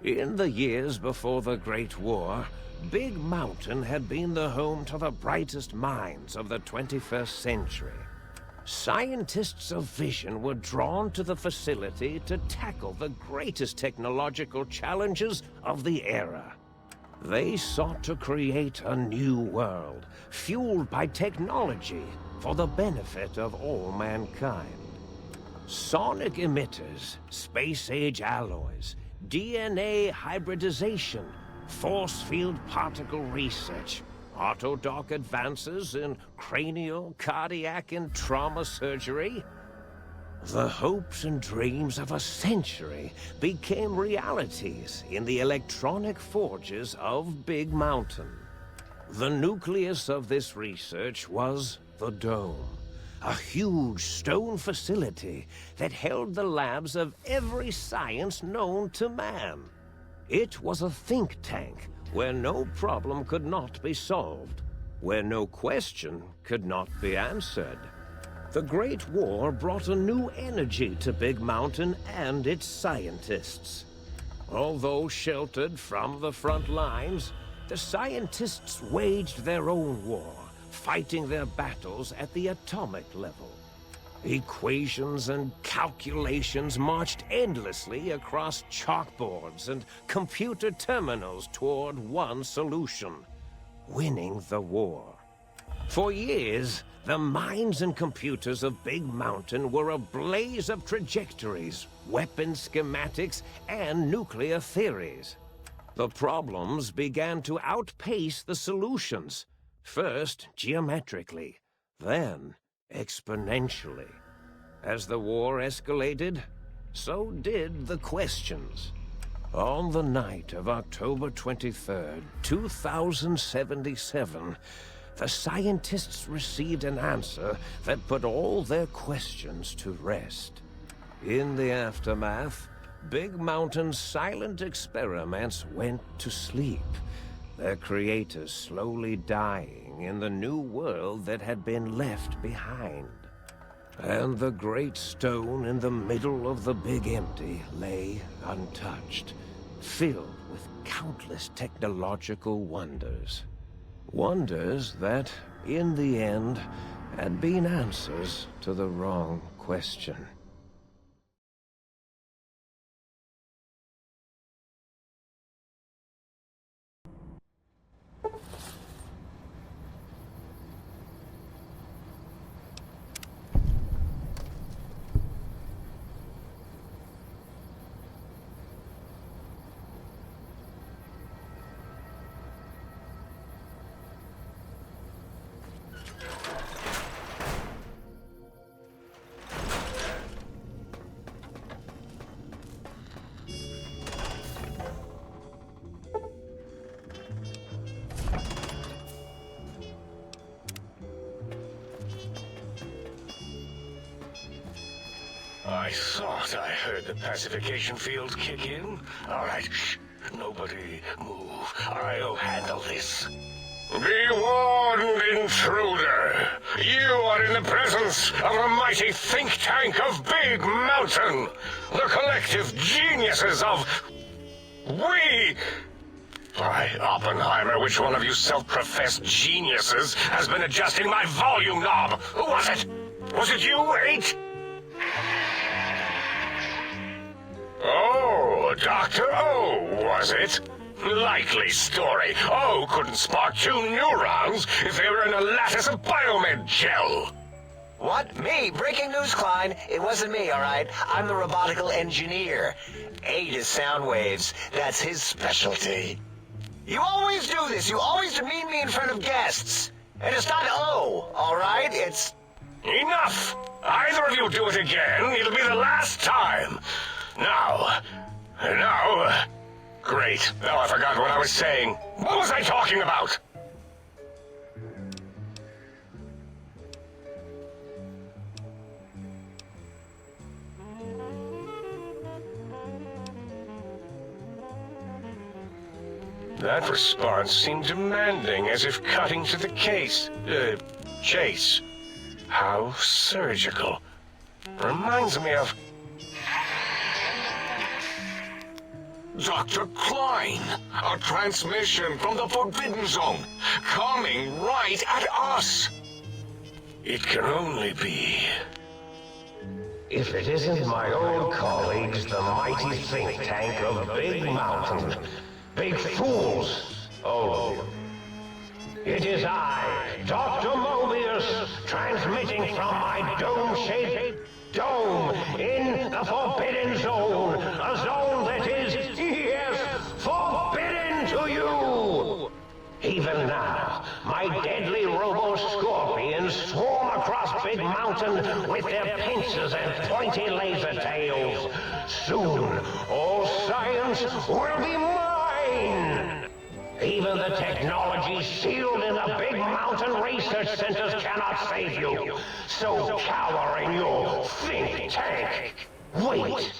In the years before the Great War, Big Mountain had been the home to the brightest minds of the 21st century. Scientists of vision were drawn to the facility to tackle the greatest technological challenges of the era. They sought to create a new world, fueled by technology for the benefit of all mankind. Sonic emitters, space-age alloys, DNA hybridization, force field particle research, autodoc advances in cranial, cardiac, and trauma surgery. The hopes and dreams of a century became realities in the electronic forges of Big Mountain. The nucleus of this research was the Dome, a huge stone facility that held the labs of every science known to man. It was a think tank where no problem could not be solved, where no question could not be answered. The Great War brought a new energy to Big Mountain and its scientists. Although sheltered from the front lines, the scientists waged their own war, fighting their battles at the atomic level. Equations and calculations marched endlessly across chalkboards and computer terminals toward one solution: winning the war. For years, the minds and computers of Big Mountain were a blaze of trajectories, weapon schematics, and nuclear theories. The problems began to outpace the solutions, first geometrically, then exponentially. As the war escalated, so did the questions. On the night of October 23rd, 2077, the scientists received an answer that put all their questions to rest. In the aftermath, Big Mountain's silent experiments went to sleep, their creators slowly dying in the new world that had been left behind. And the great stone in the middle of the Big Empty lay untouched, filled with countless technological wonders. Wonders that, in the end, had been answers to the wrong question. I thought I heard the pacification field kick in. All right, shh. Nobody move. I'll handle this. Be warned, intruder. You are in the presence of a mighty think tank of Big Mountain. The collective geniuses of... We... By Oppenheimer, which one of you self-professed geniuses has been adjusting my volume knob? Who was it? Was it you, 8? Oh, Dr. O, was it? Likely story. O couldn't spark 2 neurons if they were in a lattice of biomed gel. What? Me? Breaking news, Klein. It wasn't me, all right? I'm the robotical engineer. 8 is sound waves. That's his specialty. You always do this. You always demean me in front of guests. And it's not O, all right? It's... Enough! Either of you do it again, it'll be the last time. Now... Great. Now I forgot what I was saying. What was I talking about? That response seemed demanding, as if cutting to the chase. How surgical. Reminds me of... Dr. Klein! A transmission from the Forbidden Zone, coming right at us! It can only be... If it isn't my old colleagues, the mighty think tank of Big Mountain. Big fools, all of you. It is I, Dr. Mobius, transmitting from my dome-shaped dome in the Forbidden Zone. A zone that is, yes, forbidden to you! Even now, my deadly robo-scorpions swarm across Big Mountain with their pincers and pointy laser tails. Soon, all science will be mine! Even the technology sealed in the Big Mountain research centers cannot save you. So cower in your think tank. Wait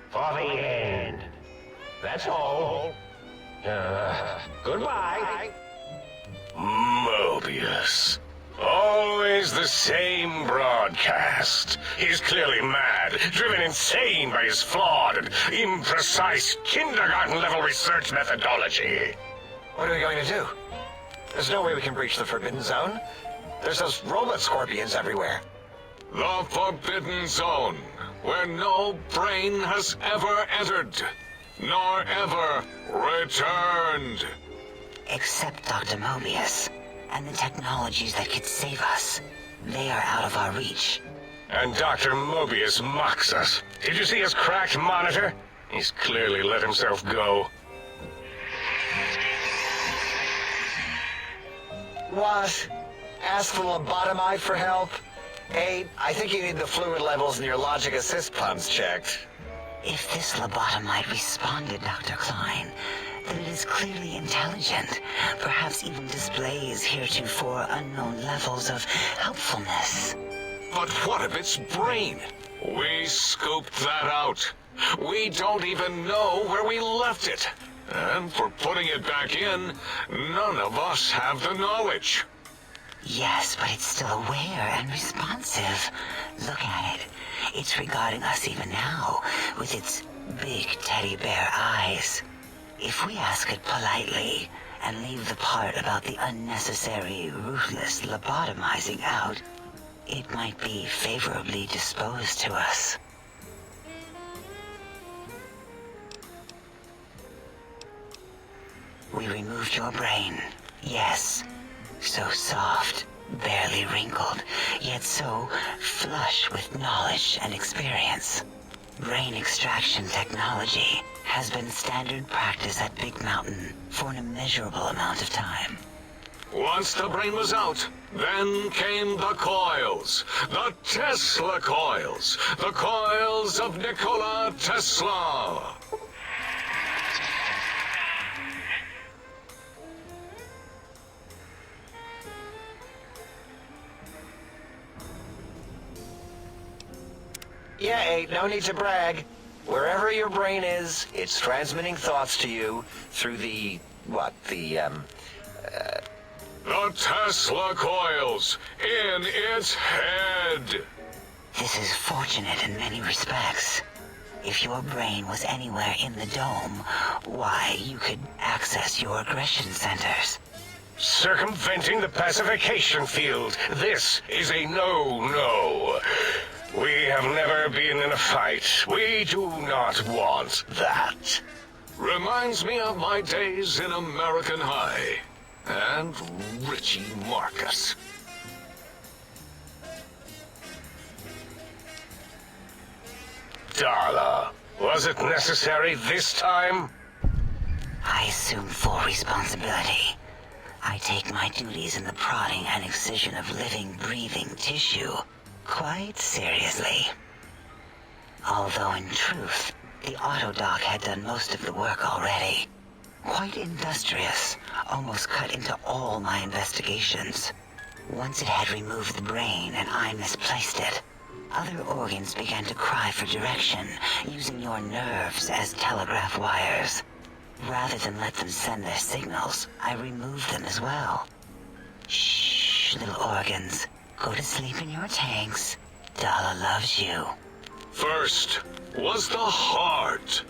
for the end. That's all. Goodbye. Mobius. Always the same broadcast. He's clearly mad, driven insane by his flawed and imprecise kindergarten-level research methodology. What are we going to do? There's no way we can breach the Forbidden Zone. There's those robot scorpions everywhere. The Forbidden Zone, where no brain has ever entered, nor ever returned. Except Dr. Mobius, and the technologies that could save us. They are out of our reach. And Dr. Mobius mocks us. Did you see his cracked monitor? He's clearly let himself go. What? Ask the lobotomite for help? Hey, I think you need the fluid levels in your logic assist pumps checked. If this lobotomite responded, Dr. Klein, then it is clearly intelligent, perhaps even displays heretofore unknown levels of helpfulness. But what of its brain? We scooped that out. We don't even know where we left it. And for putting it back in, none of us have the knowledge. Yes, but it's still aware and responsive. Look at it. It's regarding us even now, with its big teddy bear eyes. If we ask it politely, and leave the part about the unnecessary, ruthless lobotomizing out, it might be favorably disposed to us. We removed your brain, yes. So soft, barely wrinkled, yet so flush with knowledge and experience. Brain extraction technology has been standard practice at Big Mountain for an immeasurable amount of time. Once the brain was out, then came the coils. The Tesla coils. The coils of Nikola Tesla. Yeah, no need to brag. Wherever your brain is, it's transmitting thoughts to you through the Tesla coils in its head. This is fortunate in many respects. If your brain was anywhere in the dome, why, you could access your aggression centers. Circumventing the pacification field. This is a no-no. We have never been in a fight. We do not want that. Reminds me of my days in American High. And Richie Marcus. Darla, was it necessary this time? I assume full responsibility. I take my duties in the prodding and excision of living, breathing tissue quite seriously. Although in truth, the autodoc had done most of the work already. Quite industrious, almost cut into all my investigations. Once it had removed the brain and I misplaced it, other organs began to cry for direction, using your nerves as telegraph wires. Rather than let them send their signals, I removed them as well. Shh, little organs. Go to sleep in your tanks. Dala loves you. First was the heart.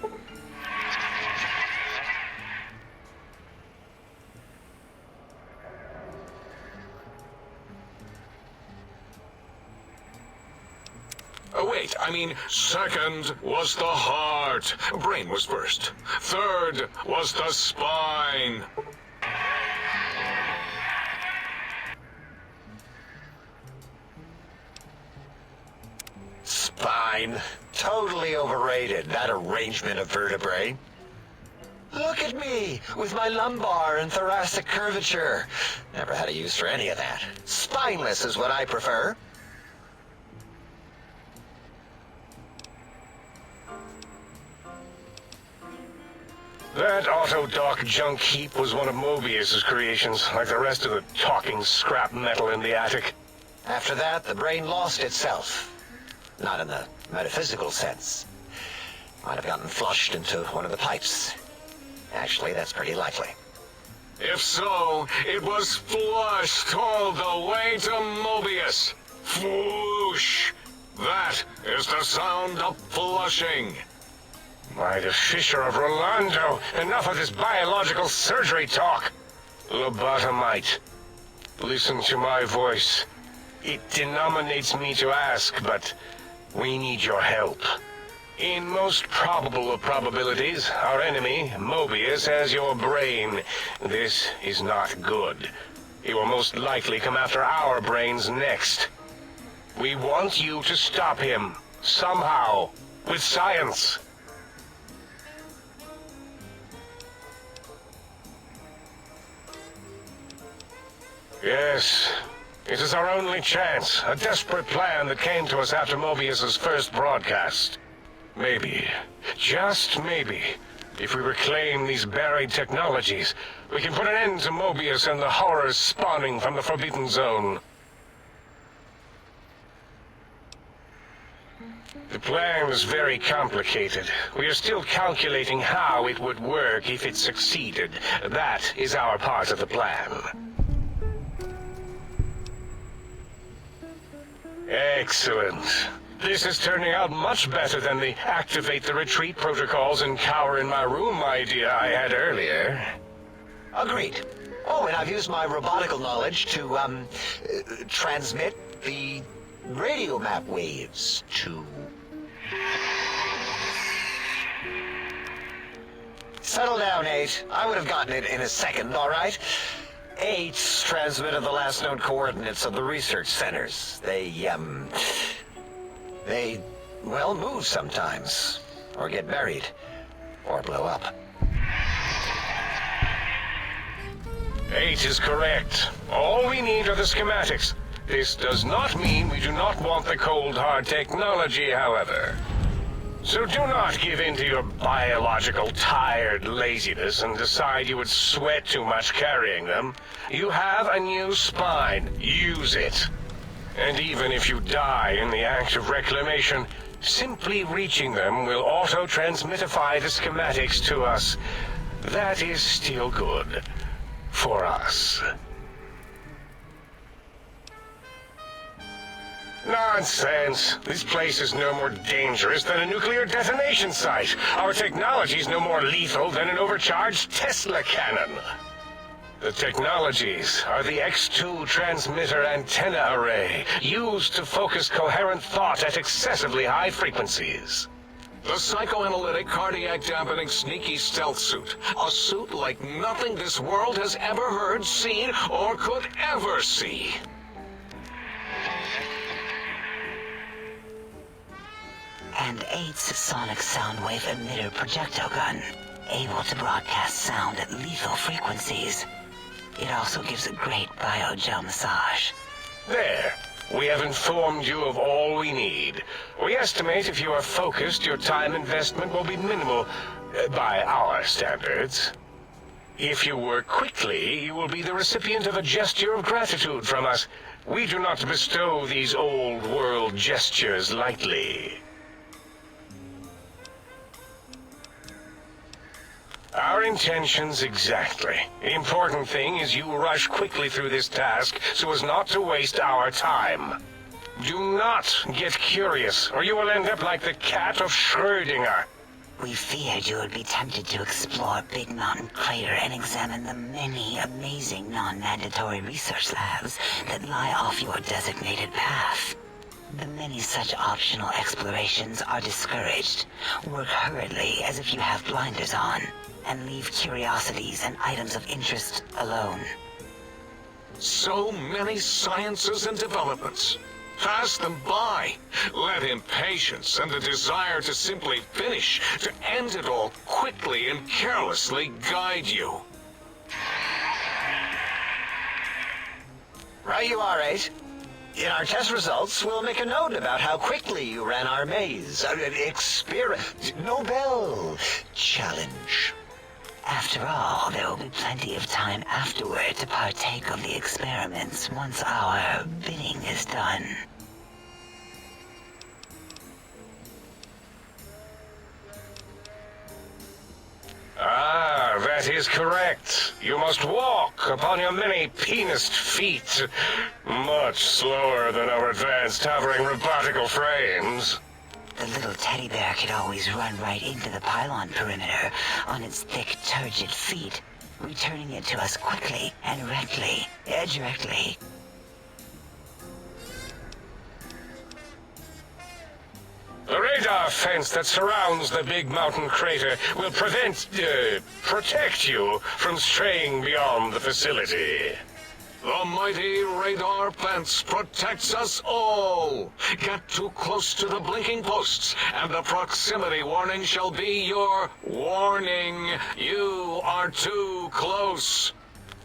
Wait, I mean, second was the heart. Brain was first. Third was the spine. Spine. Totally overrated, that arrangement of vertebrae. Look at me, with my lumbar and thoracic curvature. Never had a use for any of that. Spineless is what I prefer. That autodoc junk heap was one of Mobius's creations, like the rest of the talking scrap metal in the attic. After that, the brain lost itself. Not in the metaphysical sense. Might have gotten flushed into one of the pipes. Actually, that's pretty likely. If so, it was flushed all the way to Mobius. Floosh! That is the sound of flushing. By the Fisher of Rolando, enough of this biological surgery talk. Lobotomite, listen to my voice. It denominates me to ask, but we need your help. In most probable of probabilities, our enemy, Mobius, has your brain. This is not good. He will most likely come after our brains next. We want you to stop him, somehow, with science. Yes, it is our only chance, a desperate plan that came to us after Mobius's first broadcast. Maybe, just maybe, if we reclaim these buried technologies, we can put an end to Mobius and the horrors spawning from the Forbidden Zone. The plan is very complicated. We are still calculating how it would work if it succeeded. That is our part of the plan. Excellent. This is turning out much better than the activate the retreat protocols and cower in my room idea I had earlier. Agreed. Oh, and I've used my robotical knowledge to, transmit the radio map waves to... Settle down, 8. I would have gotten it in a second, all right? 8's transmitted the last known coordinates of the research centers. They, well, move sometimes. Or get buried. Or blow up. 8 is correct. All we need are the schematics. This does not mean we do not want the cold hard technology, however. So do not give in to your biological tired laziness and decide you would sweat too much carrying them. You have a new spine. Use it. And even if you die in the act of reclamation, simply reaching them will auto-transmitify the schematics to us. That is still good. For us. Nonsense. This place is no more dangerous than a nuclear detonation site. Our technology is no more lethal than an overcharged Tesla cannon. The technologies are the X2 transmitter antenna array, used to focus coherent thought at excessively high frequencies. The psychoanalytic, cardiac-dampening, sneaky stealth suit. A suit like nothing this world has ever heard, seen, or could ever see. And 8's sonic sound wave emitter projectile gun, able to broadcast sound at lethal frequencies. It also gives a great biogel massage. There. We have informed you of all we need. We estimate if you are focused, your time investment will be minimal, by our standards. If you work quickly, you will be the recipient of a gesture of gratitude from us. We do not bestow these old-world gestures lightly. Our intentions exactly. The important thing is you rush quickly through this task so as not to waste our time. Do not get curious, or you will end up like the cat of Schrödinger. We feared you would be tempted to explore Big Mountain Crater and examine the many amazing non-mandatory research labs that lie off your designated path. The many such optional explorations are discouraged. Work hurriedly as if you have blinders on, and leave curiosities and items of interest alone. So many sciences and developments. Pass them by. Let impatience and the desire to simply finish, to end it all quickly and carelessly guide you. Right you are, 8. In our test results, we'll make a note about how quickly you ran our maze. Nobel challenge. After all, there will be plenty of time afterward to partake of the experiments once our bidding is done. Ah, that is correct. You must walk upon your many penised feet, much slower than our advanced hovering robotical frames. The little teddy bear could always run right into the pylon perimeter on its thick, turgid feet, returning it to us quickly and directly. The radar fence that surrounds the big mountain crater will protect you from straying beyond the facility. The mighty radar fence protects us all. Get too close to the blinking posts, and the proximity warning shall be your warning. You are too close.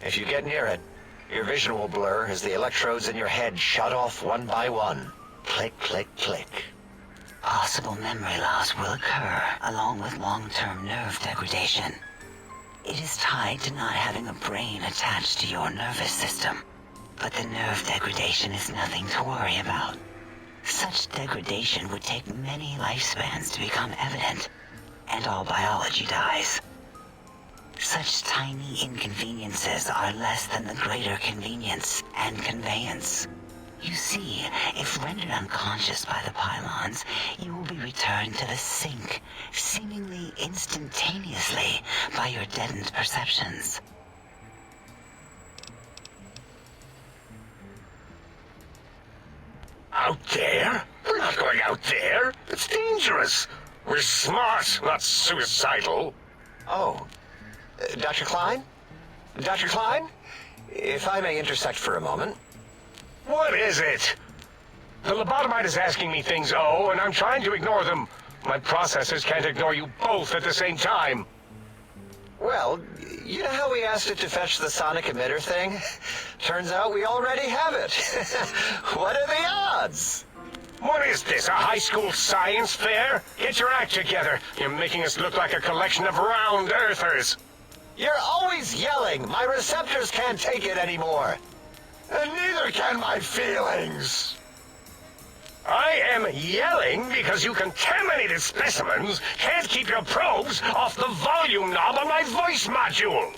If you get near it, your vision will blur as the electrodes in your head shut off one by one. Click, click, click. Possible memory loss will occur, along with long-term nerve degradation. It is tied to not having a brain attached to your nervous system, but the nerve degradation is nothing to worry about. Such degradation would take many lifespans to become evident, and all biology dies. Such tiny inconveniences are less than the greater convenience and conveyance. You see, if rendered unconscious by the pylons, you will be returned to the sink, seemingly instantaneously by your deadened perceptions. Out there? We're not going out there. It's dangerous. We're smart, not suicidal. Oh, Dr. Klein? Dr. Klein? If I may intersect for a moment. What is it? The lobotomite is asking me things, and I'm trying to ignore them. My processors can't ignore you both at the same time. Well, you know how we asked it to fetch the sonic emitter thing? Turns out we already have it. What are the odds? What is this, a high school science fair? Get your act together. You're making us look like a collection of round earthers. You're always yelling. My receptors can't take it anymore. And neither can my feelings. I am yelling because you contaminated specimens can't keep your probes off the volume knob on my voice module.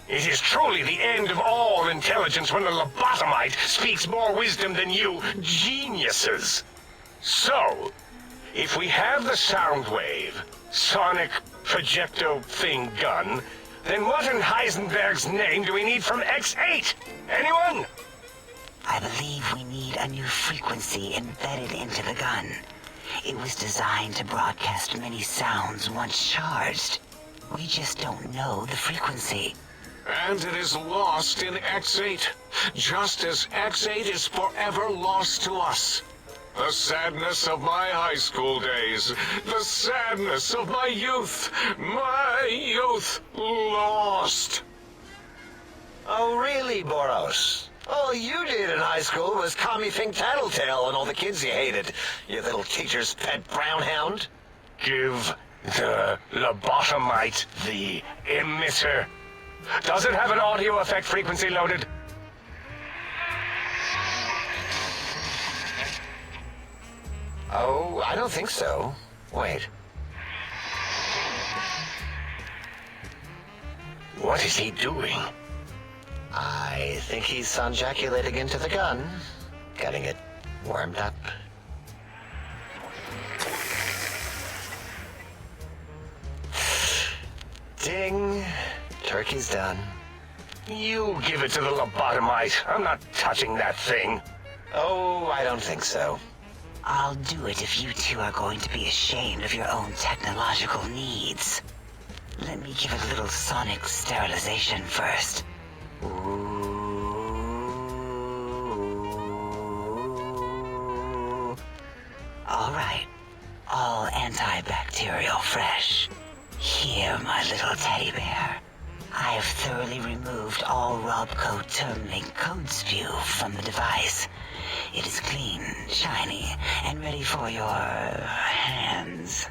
It is truly the end of all intelligence when the lobotomite speaks more wisdom than you geniuses. So, if we have the sound wave, sonic projecto thing gun, then what in Heisenberg's name do we need from X8? Anyone? I believe we need a new frequency embedded into the gun. It was designed to broadcast many sounds once charged. We just don't know the frequency. And it is lost in X8, just as X8 is forever lost to us. The sadness of my high school days, the sadness of my youth lost. Oh, really, Boros? All you did in high school was call me Fink Tattletale and all the kids you hated, you little teacher's pet brown hound. Give the lobotomite the emitter. Does it have an audio effect frequency loaded? Oh, I don't think so. Wait. What is he doing? I think he's sonjaculating into the gun, getting it warmed up. Ding. Turkey's done. You give it to the lobotomite. I'm not touching that thing. Oh, I don't think so. I'll do it if you two are going to be ashamed of your own technological needs. Let me give a little sonic sterilization first. Alright, all antibacterial fresh. Here, my little teddy bear. I have thoroughly removed all Robco terminate code spew from the device. It is clean, shiny, and ready for your hands.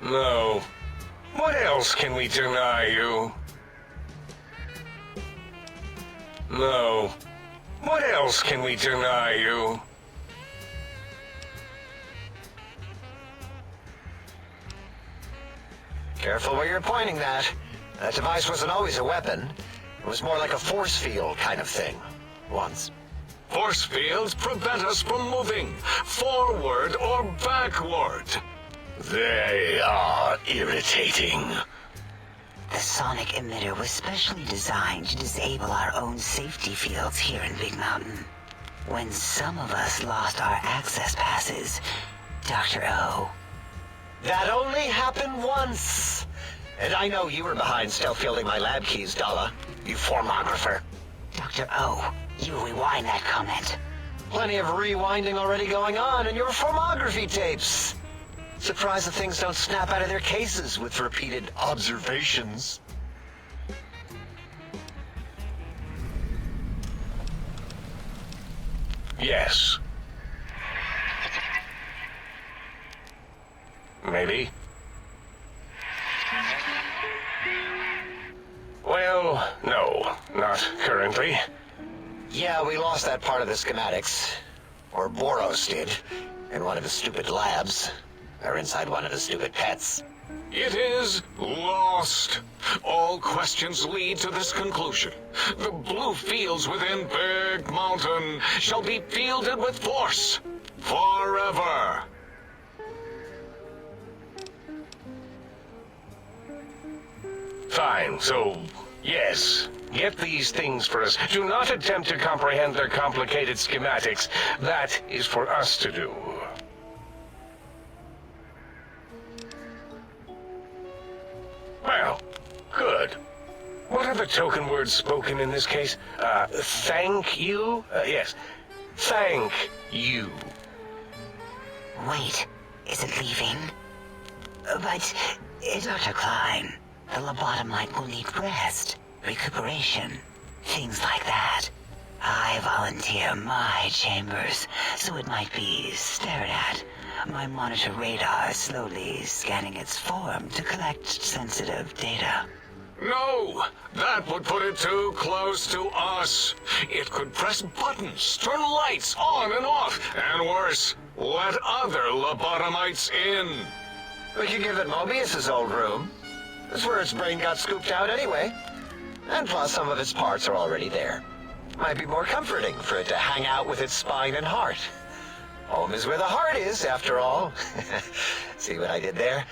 No. What else can we deny you? No. What else can we deny you? Careful where you're pointing that. That device wasn't always a weapon. It was more like a force field kind of thing. Once. Force fields prevent us from moving forward or backward. They are irritating. The sonic emitter was specially designed to disable our own safety fields here in Big Mountain. When some of us lost our access passes, Dr. O. That only happened once. And I know you were behind stealth fielding my lab keys, Dalla. You formographer. Dr. O, you rewind that comment. Plenty of rewinding already going on in your formography tapes. Surprised the things don't snap out of their cases with repeated observations. Yes. Maybe. Well, no, not currently. Yeah, we lost that part of the schematics. Or Boros did, in one of his stupid labs. Or inside one of his stupid pets. It is lost. All questions lead to this conclusion. The blue fields within Big Mountain shall be fielded with force. Forever. Fine, so, yes. Get these things for us. Do not attempt to comprehend their complicated schematics. That is for us to do. Well, good. What are the token words spoken in this case? Thank you? Yes. Thank you. Wait, is it leaving? But, Dr. Klein, the lobotomite will need rest, recuperation, things like that. I volunteer my chambers, so it might be stared at. My monitor radar slowly scanning its form to collect sensitive data. No! That would put it too close to us. It could press buttons, turn lights on and off, and worse, let other lobotomites in. We could give it Mobius's old room. That's where its brain got scooped out anyway. And plus some of its parts are already there. Might be more comforting for it to hang out with its spine and heart. Home is where the heart is, after all. See what I did there?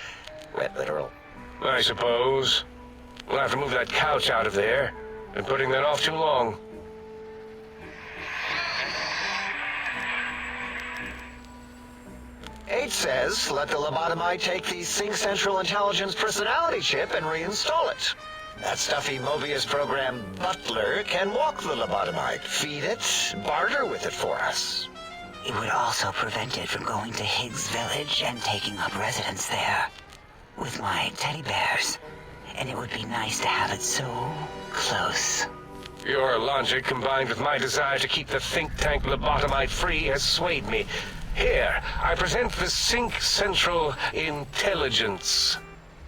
Wet literal. I suppose. We'll have to move that couch out of there. Been putting that off too long. H says, let the lobotomite take the Sync Central Intelligence personality chip and reinstall it. That stuffy Mobius program butler can walk the lobotomite, feed it, barter with it for us. It would also prevent it from going to Higgs Village and taking up residence there. With my teddy bears. And it would be nice to have it so close. Your logic combined with my desire to keep the think tank lobotomite free has swayed me. Here, I present the Sync Central Intelligence.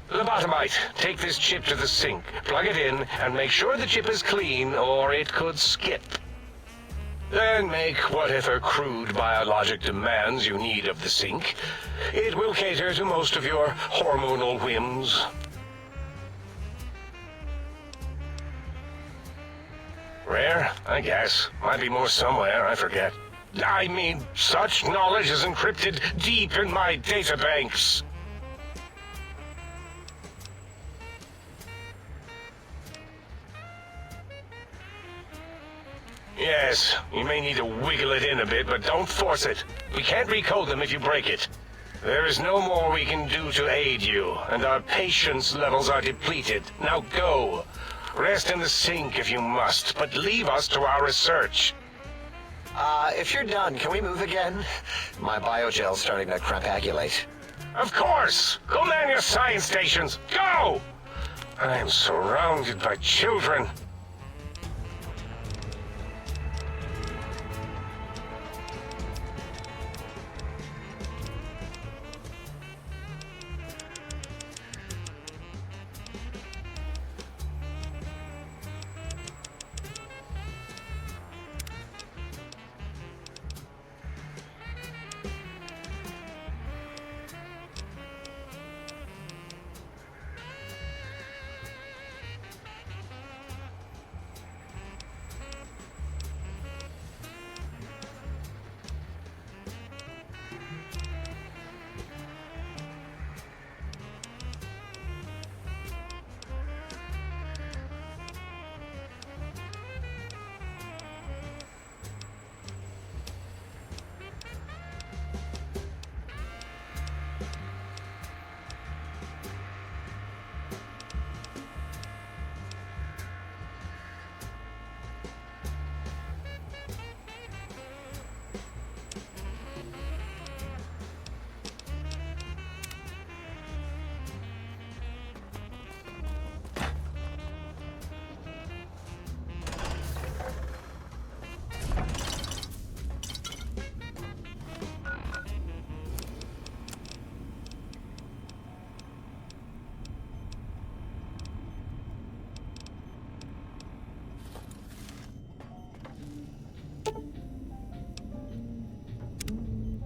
Lobotomite, take this chip to the sink, plug it in, and make sure the chip is clean, or it could skip. Then make whatever crude biologic demands you need of the sink. It will cater to most of your hormonal whims. Rare, I guess. Might be more somewhere, I forget. I mean, such knowledge is encrypted deep in my databanks. Yes, you may need to wiggle it in a bit, but don't force it. We can't recode them if you break it. There is no more we can do to aid you, and our patience levels are depleted. Now go. Rest in the sink if you must, but leave us to our research. If you're done, can we move again? My biogel's starting to crapagulate. Of course! Go man your science stations! Go! I am surrounded by children.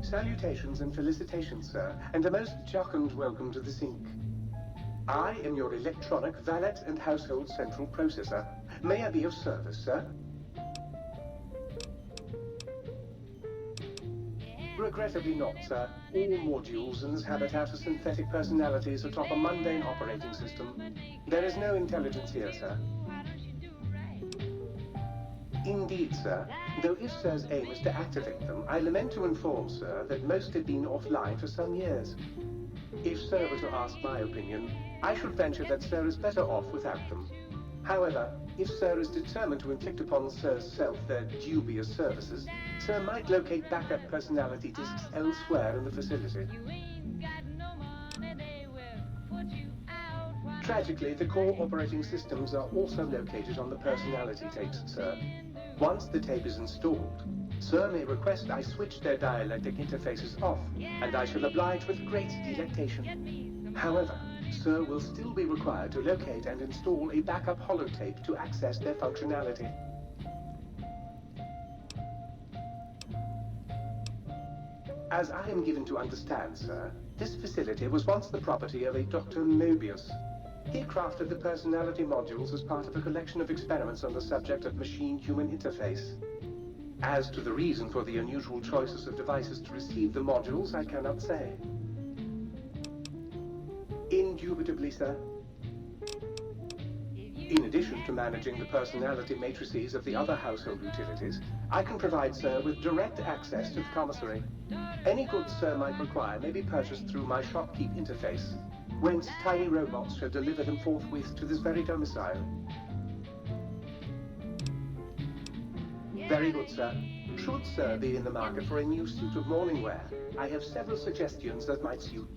Salutations and felicitations, sir, and a most jocund welcome to the sink. I am your electronic valet and household central processor. May I be of service, sir? Regrettably not, sir. All modules in this habitat are synthetic personalities atop a mundane operating system. There is no intelligence here, sir. Indeed, sir. Though if Sir's aim is to activate them, I lament to inform, sir, that most have been offline for some years. If Sir were to ask my opinion, I should venture that Sir is better off without them. However, if Sir is determined to inflict upon Sir's self their dubious services, Sir might locate backup personality disks elsewhere in the facility. Tragically, the core operating systems are also located on the personality tapes, sir. Once the tape is installed, Sir may request I switch their dialectic interfaces off, and I shall oblige with great delectation. However, Sir will still be required to locate and install a backup holotape to access their functionality. As I am given to understand, sir, this facility was once the property of a Dr. Mobius. He crafted the personality modules as part of a collection of experiments on the subject of machine-human interface. As to the reason for the unusual choices of devices to receive the modules, I cannot say. Indubitably, sir. In addition to managing the personality matrices of the other household utilities, I can provide Sir with direct access to the commissary. Any goods Sir might require may be purchased through my shopkeep interface, whence tiny robots shall deliver them forthwith to this very domicile. Very good, sir. Should Sir be in the market for a new suit of morning wear, I have several suggestions that might suit.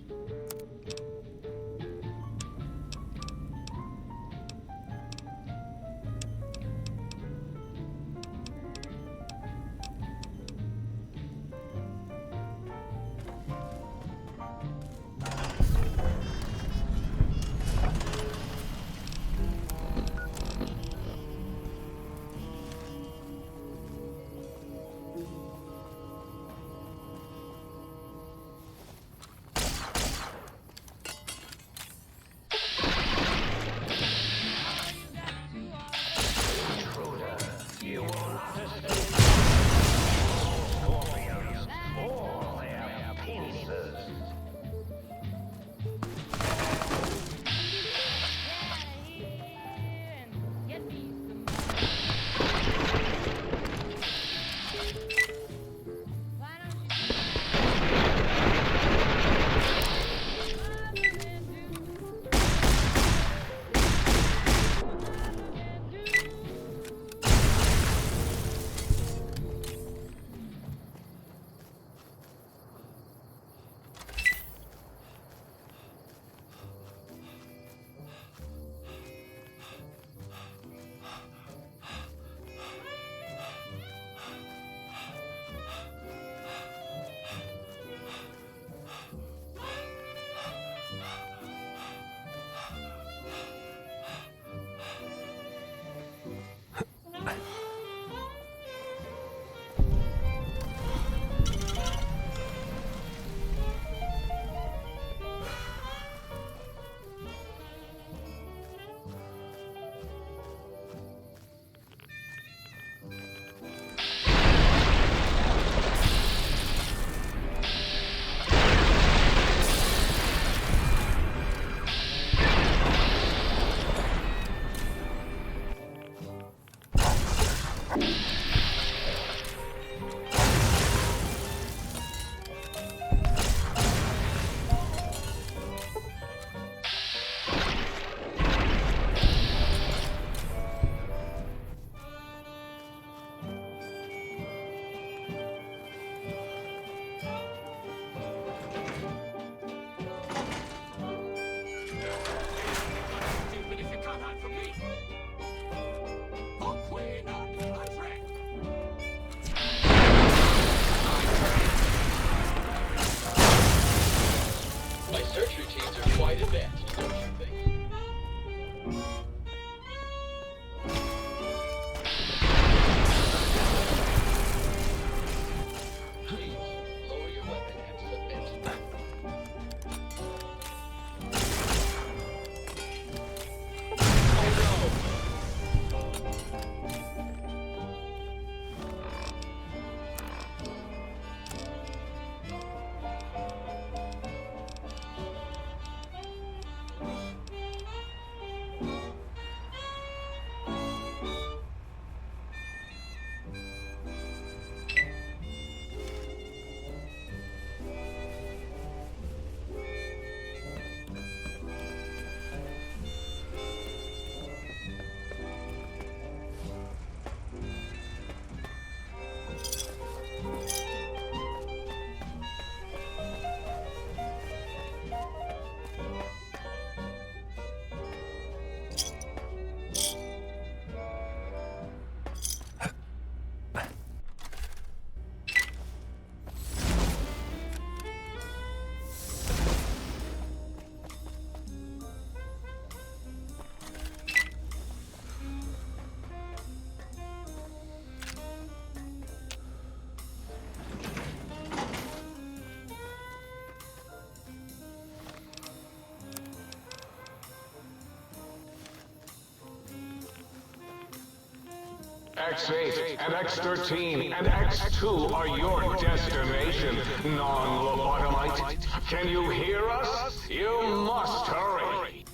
X8 and X13 and X2 are your destination, non-lobotomite. Can you hear us? You must hurry.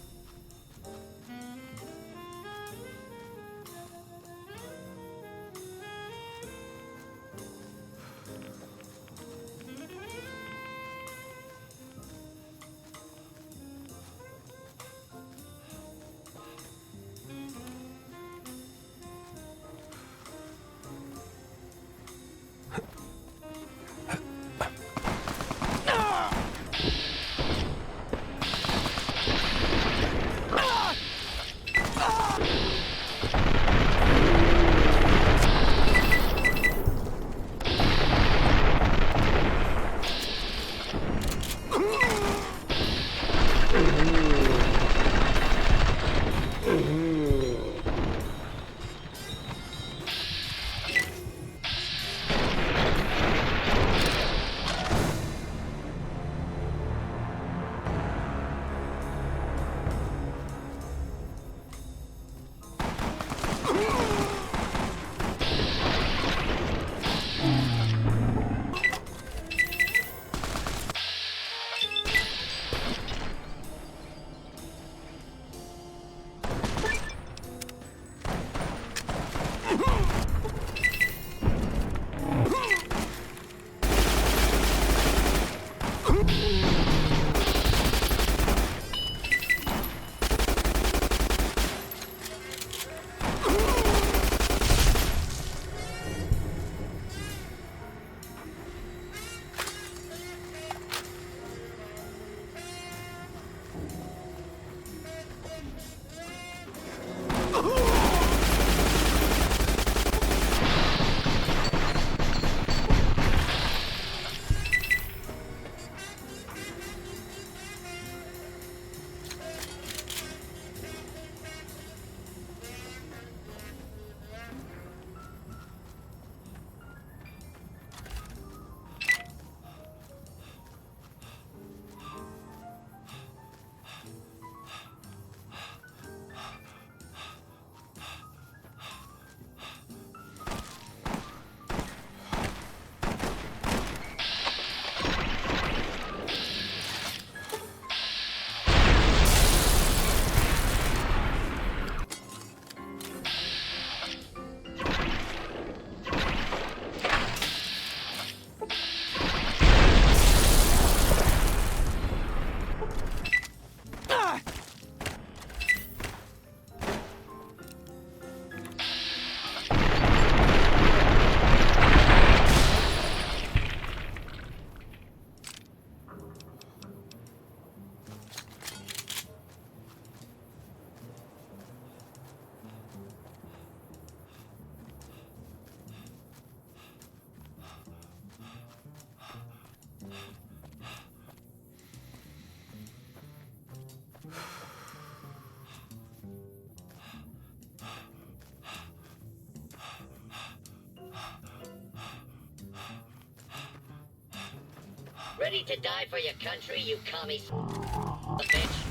Ready to die for your country, you commie bitch?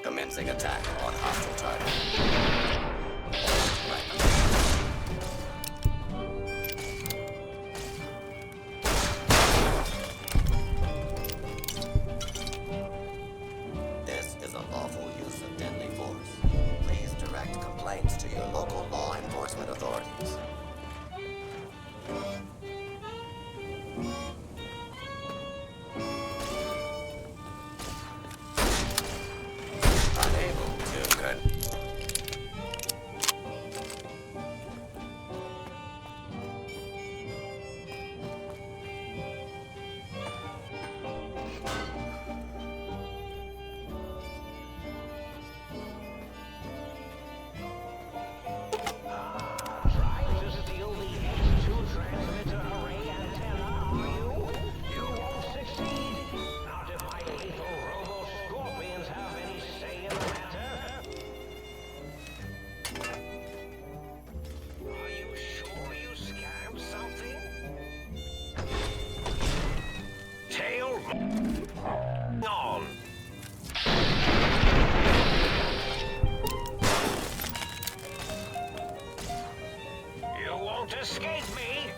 Commencing attack on hostile target. This is a lawful use of deadly force. Please direct complaints to your local law enforcement authorities. Unable to won't escape me!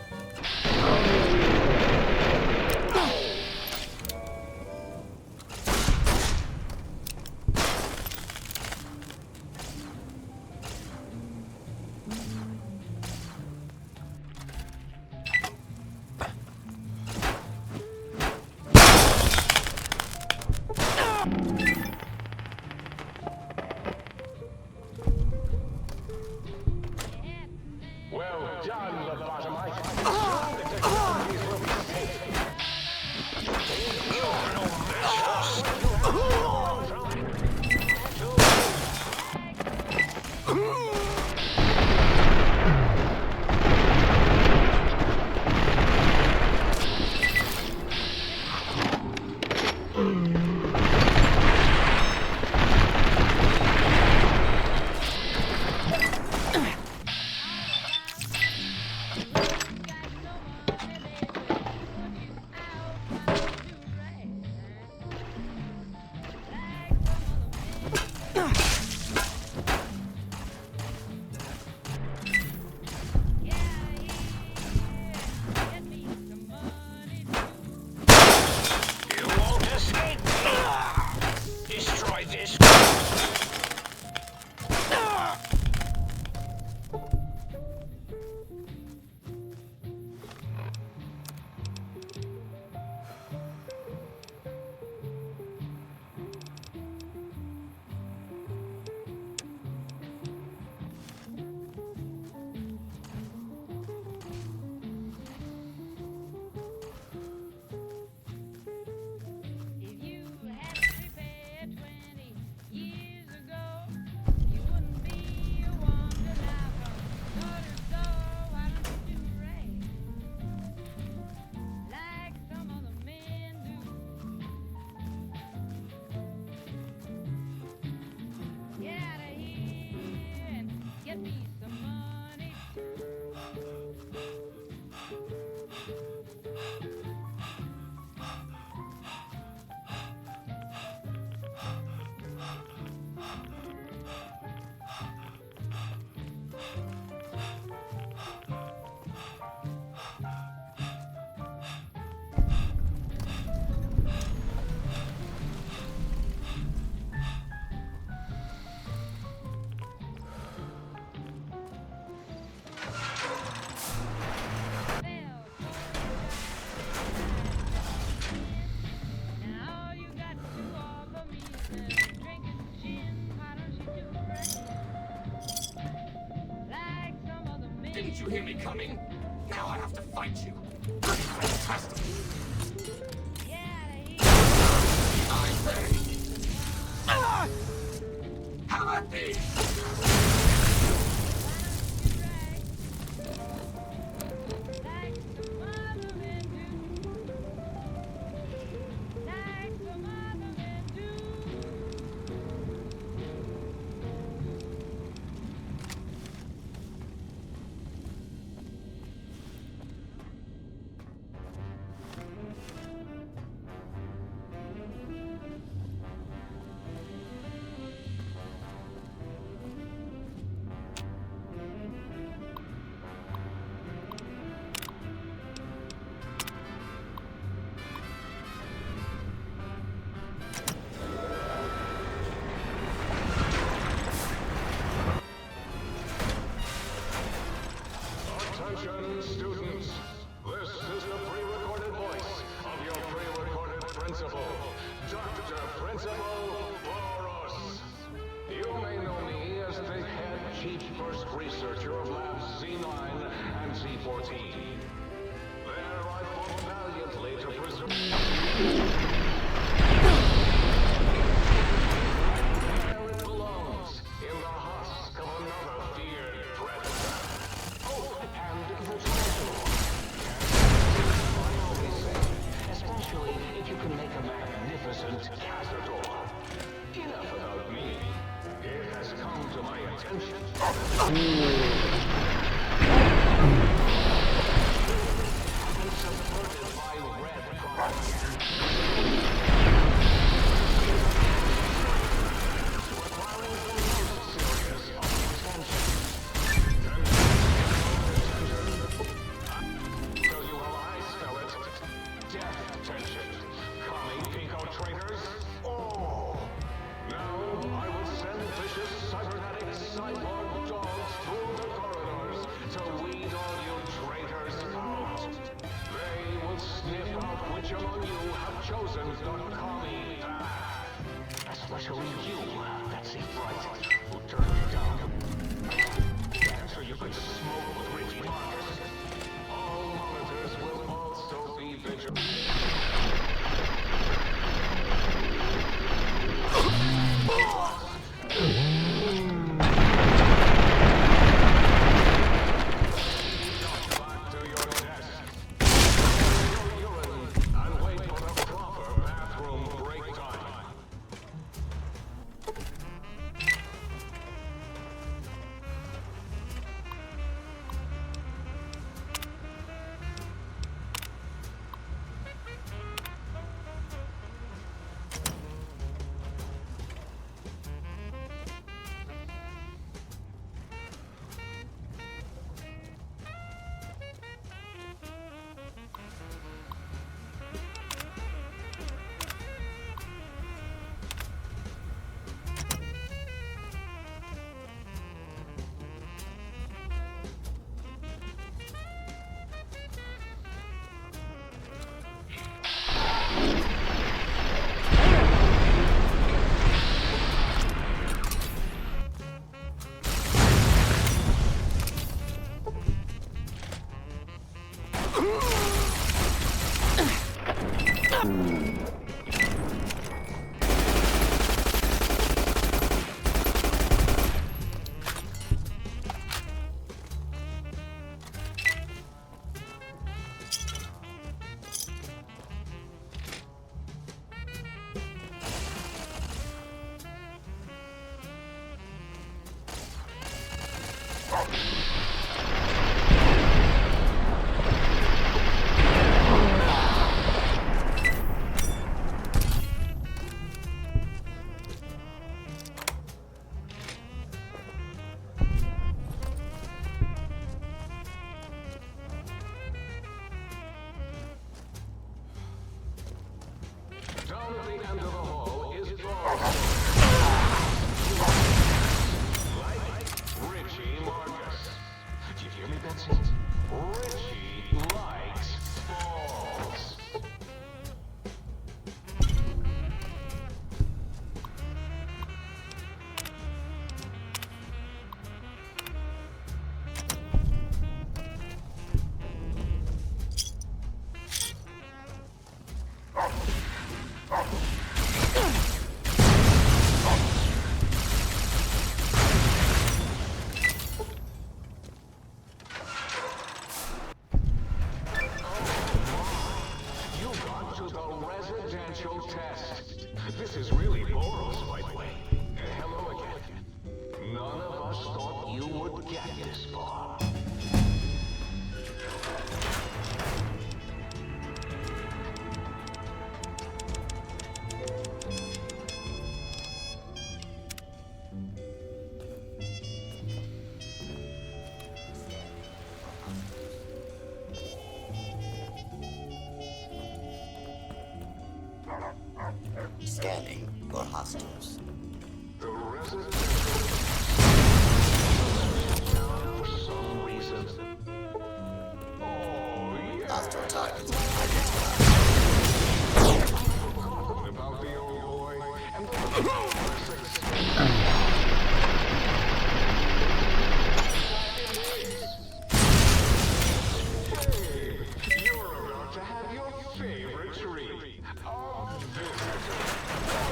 Well done, lobotomite. The technologies will be safe. You're no match You won't escape me! Destroy this! If you had prepared 20 years ago, you wouldn't be a one to lie from door to door. Why don't you do right like some other men do? Get out of here and get me some money. Now all you got to offer me is drinking gin. Why don't you do right like some other men? Didn't you hear me coming? Now I have to fight you. Fantastic. Get out of here. I say. Ah! How about these? Like some other men do. Like some other men do. which among you have chosen the commie path? Especially you, that seems right, who turned it down. Answer you could smoke with Richie Marcus. All monitors will also be vigilant. Back to your desk. Your urine and wait for the proper bathroom break time. Down at the end of the hall is like Richie Marcus. Do you hear me, Betsy? Richie likes balls. You got to the residential test. This is really Boros, by the way. Hello again. None of us thought you would get this far. Scanning for hostiles. The residential for some reason. Oh, yeah. Hostile targets identified. Forgotten about the old boy and Hey, you're about to have your favorite treat. A visitor.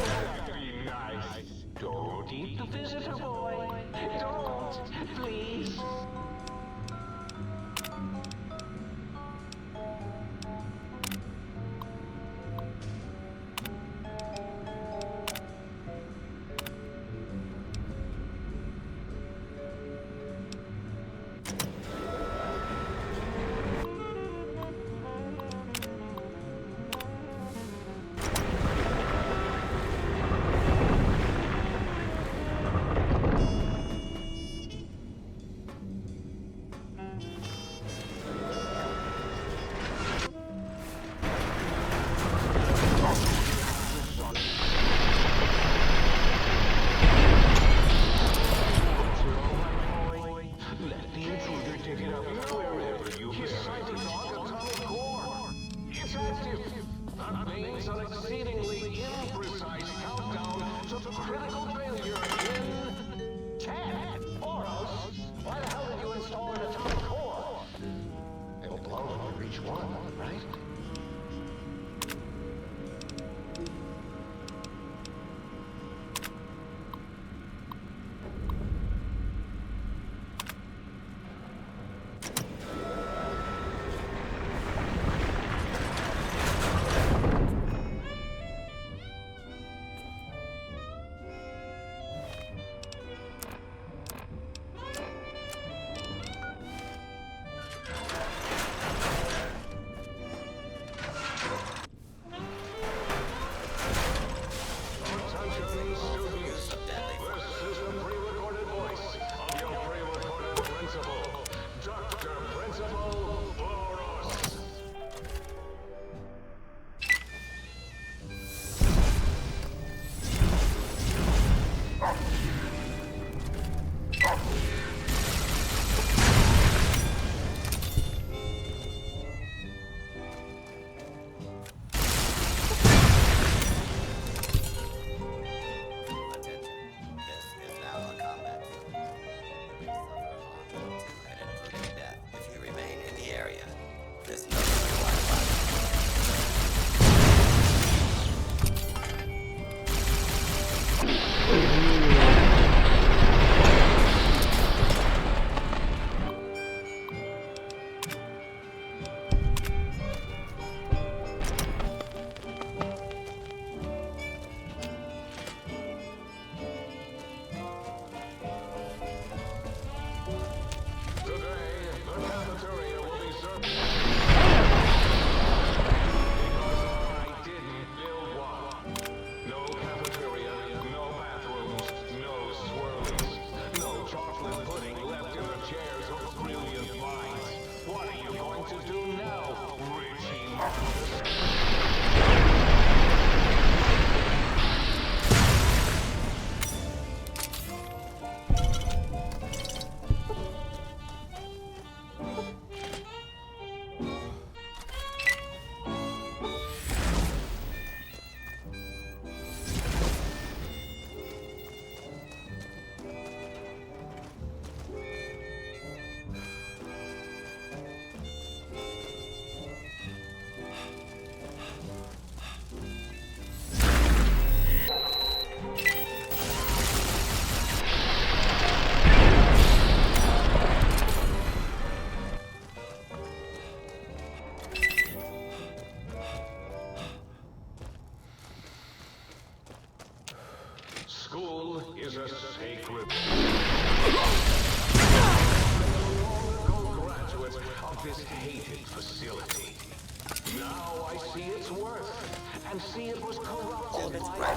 That'd be nice. Don't eat the visitor, boy. Don't, please. critical failure in 10. Boros, why the hell did you install an atomic core? It'll blow when we reach 1, right? School is a sacred... graduates of this hated facility. Now I see its worth, and see it was corrupted by...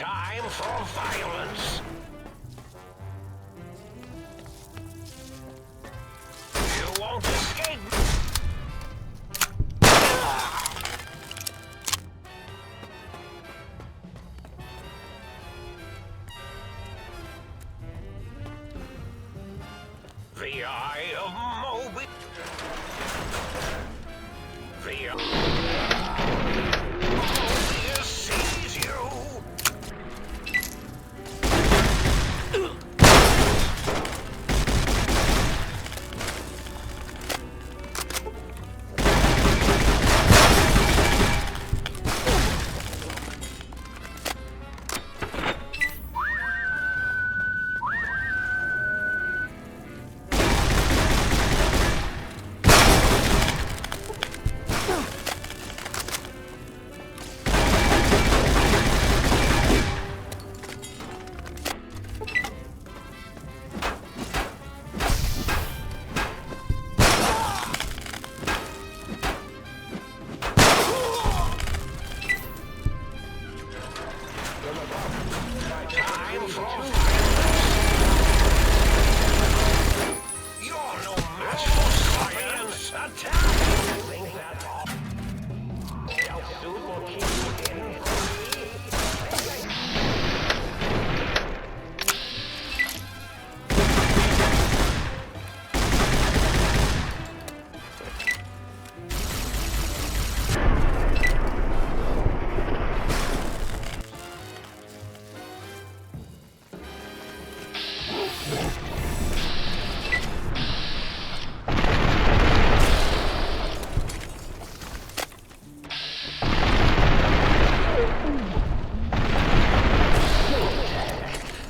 time for violence. You won't escape. The Eye of Moby. The Mobius sees you.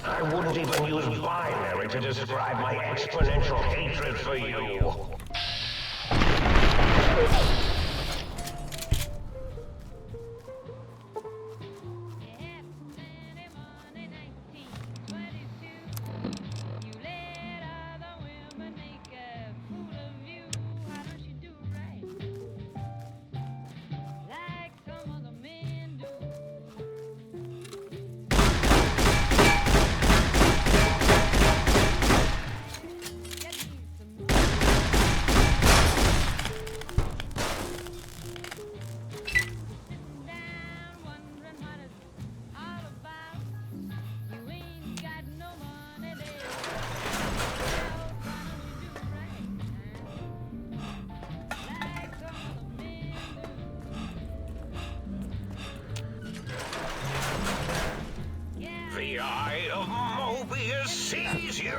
I wouldn't even use binary to describe my exponential hatred for you. The Eye of Mobius sees you!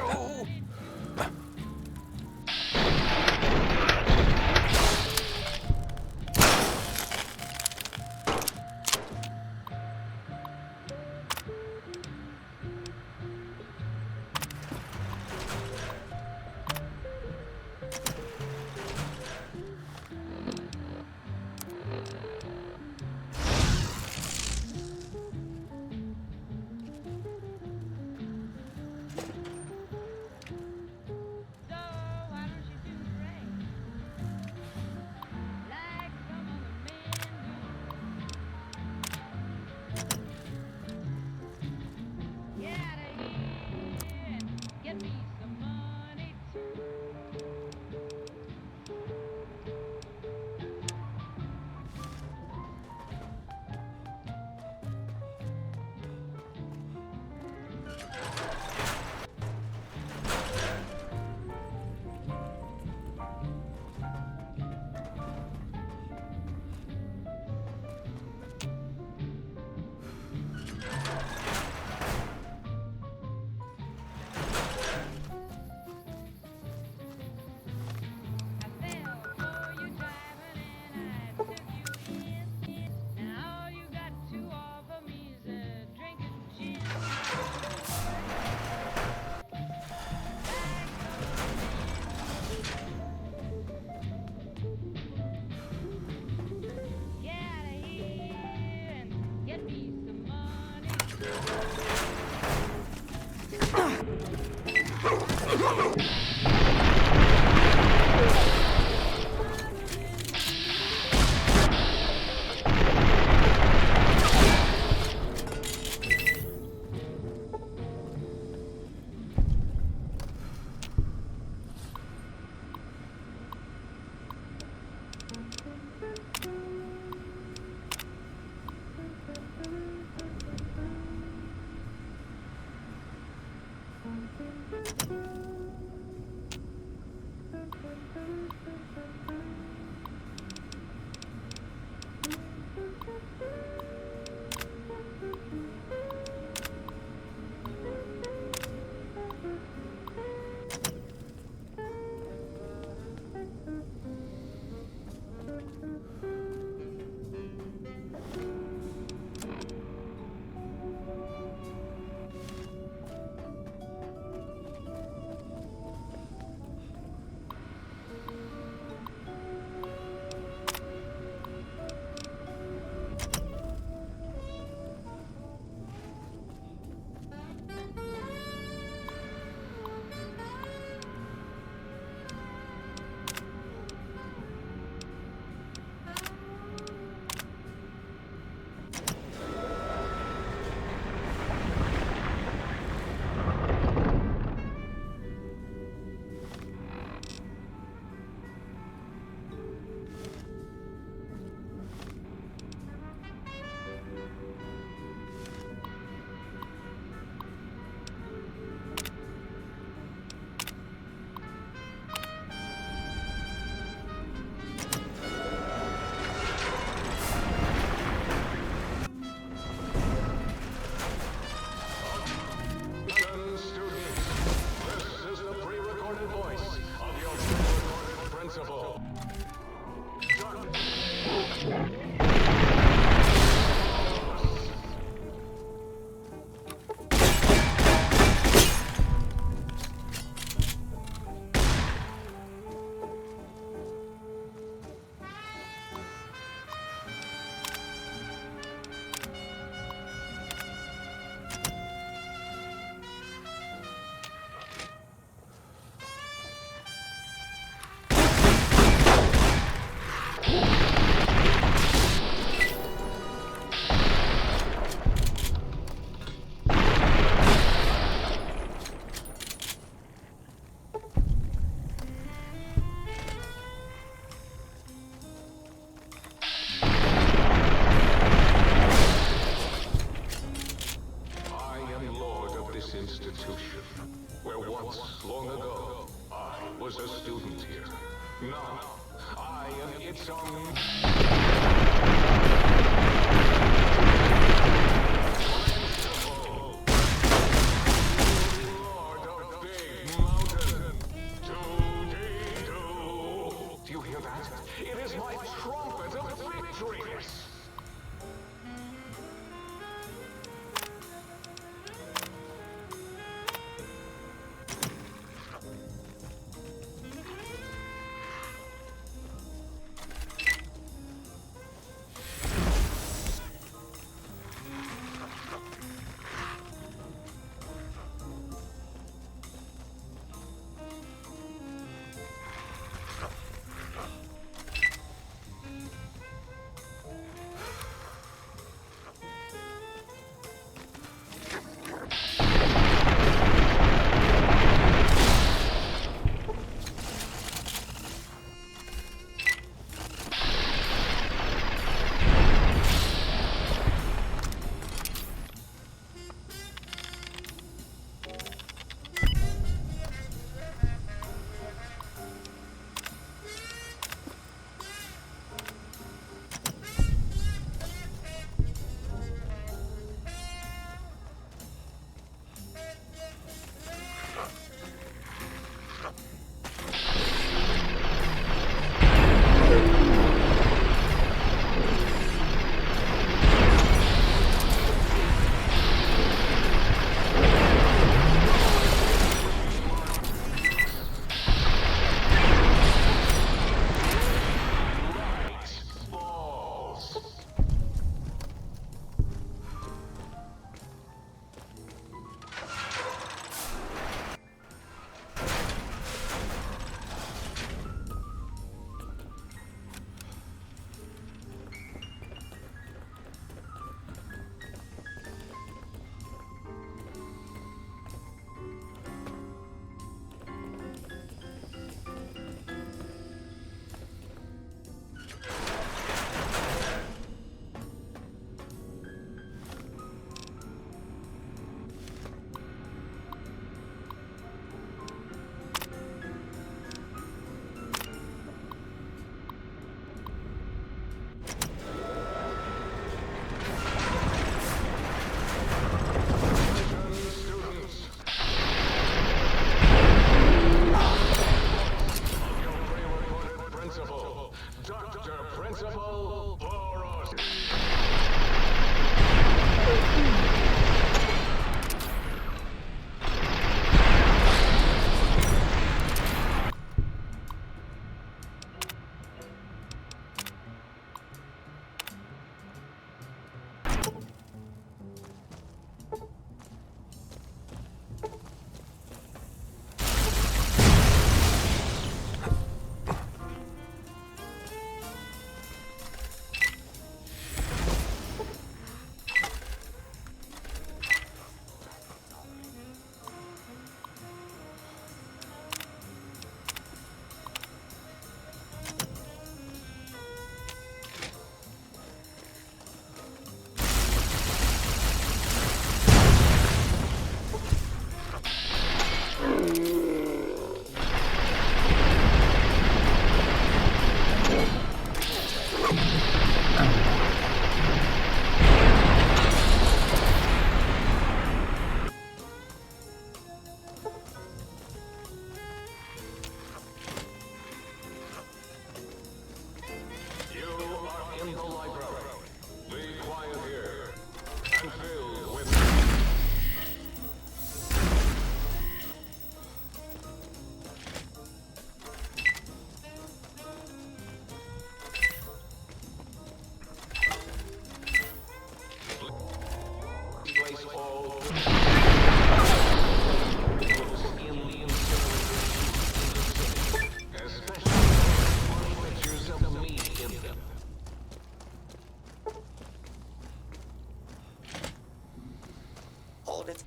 wobec...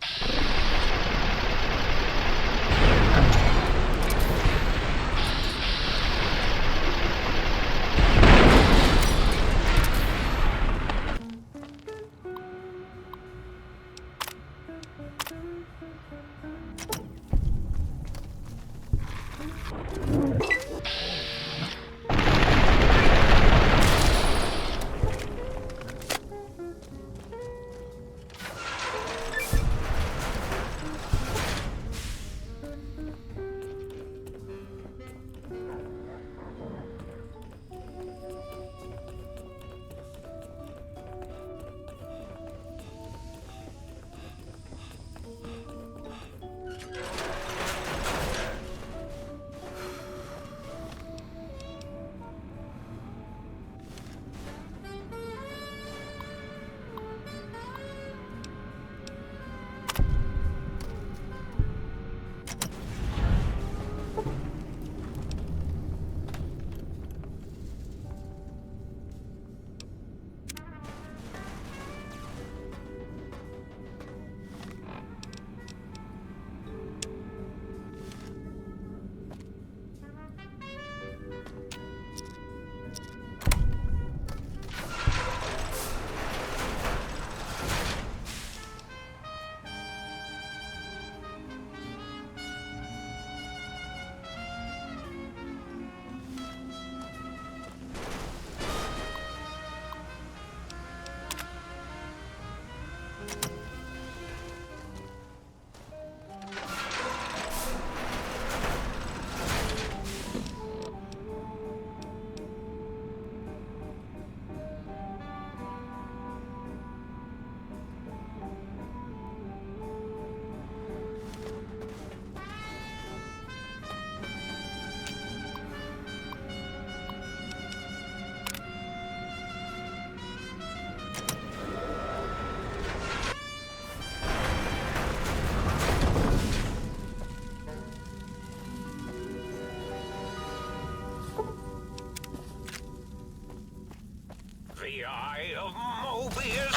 The eye of Mobius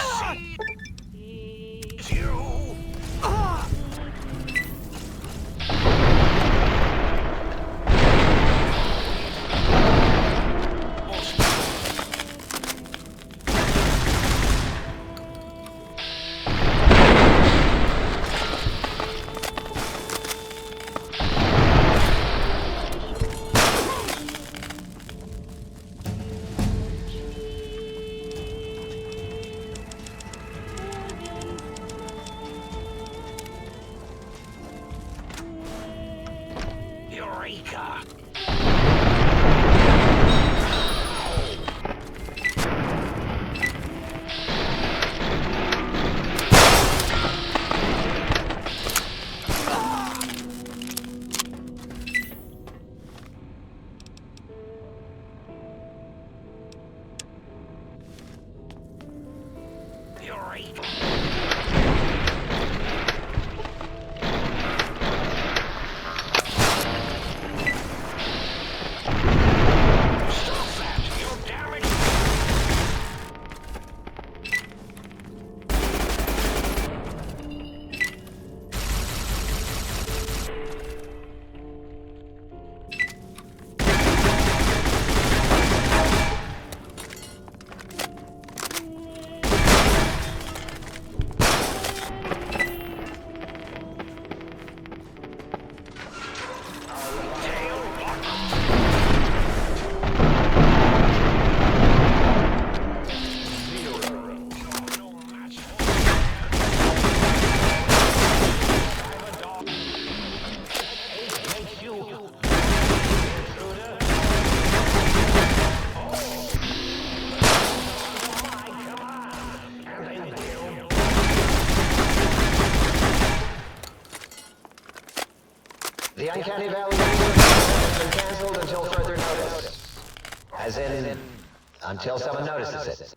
sees you. Eureka! Eureka! The Uncanny Valley has been canceled until further notice. As in, until someone notices it.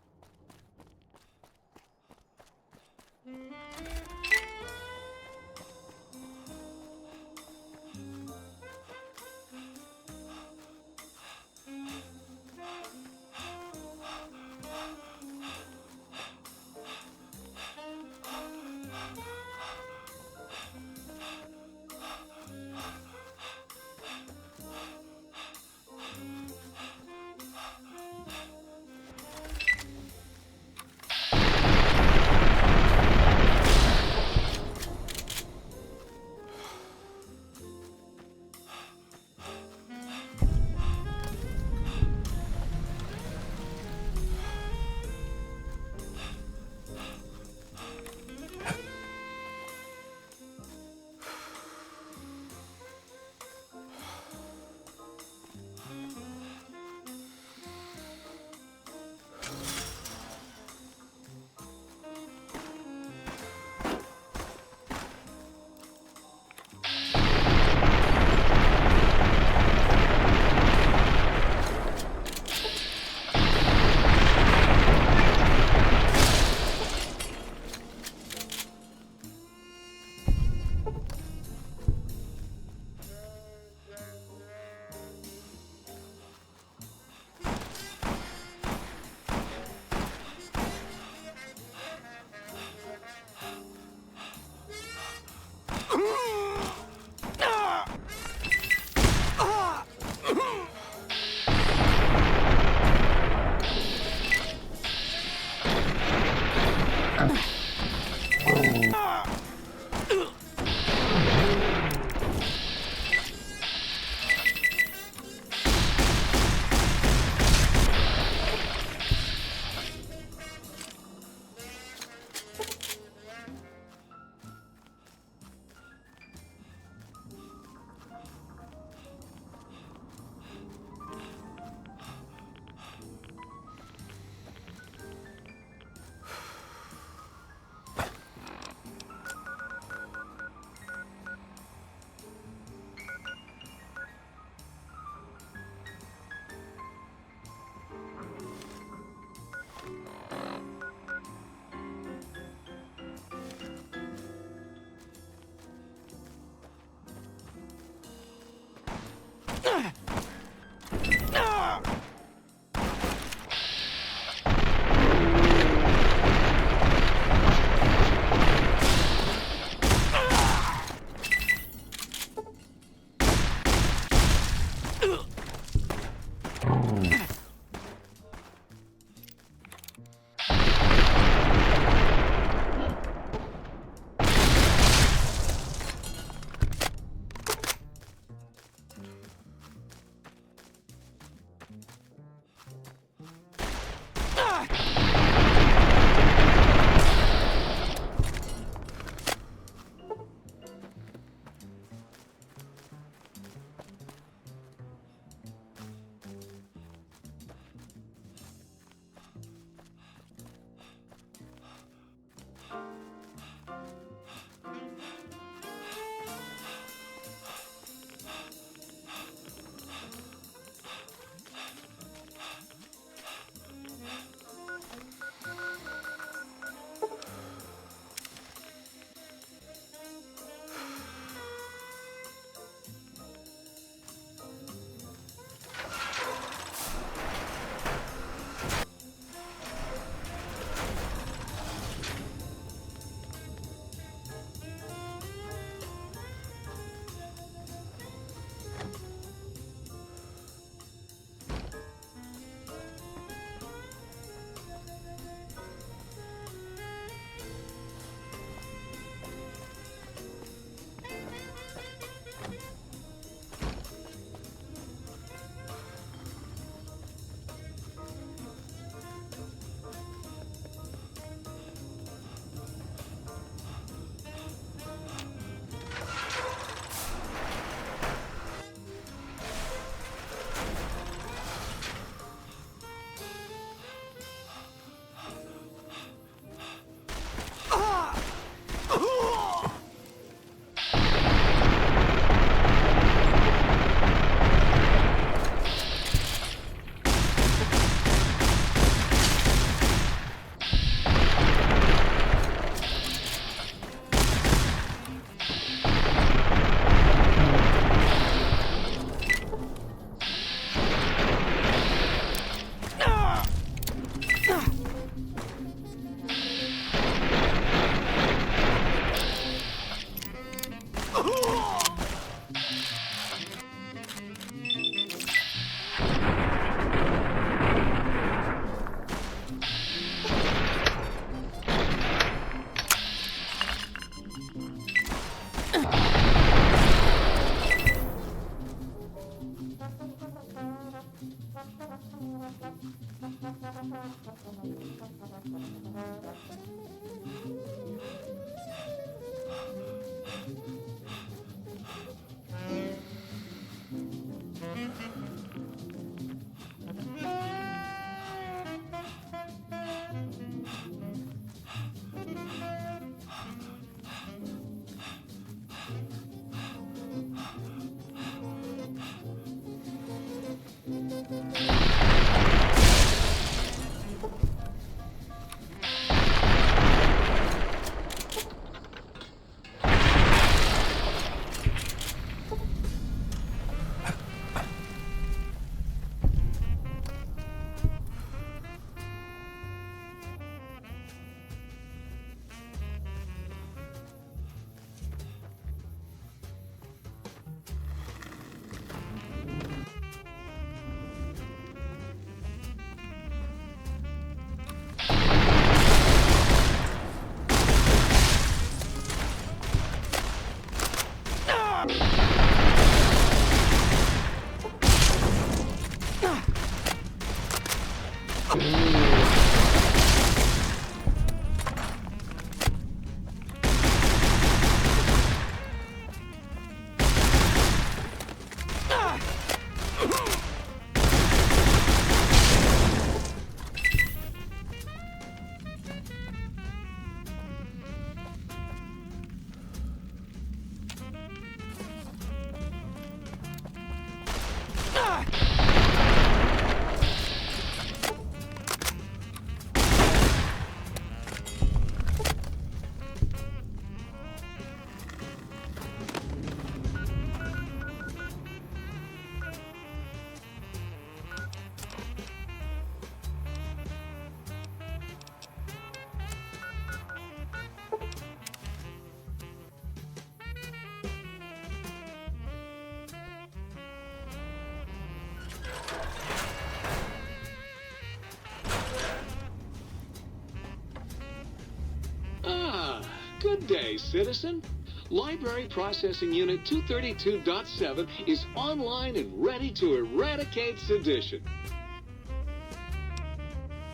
Good day, citizen. Library Processing Unit 232.7 is online and ready to eradicate sedition.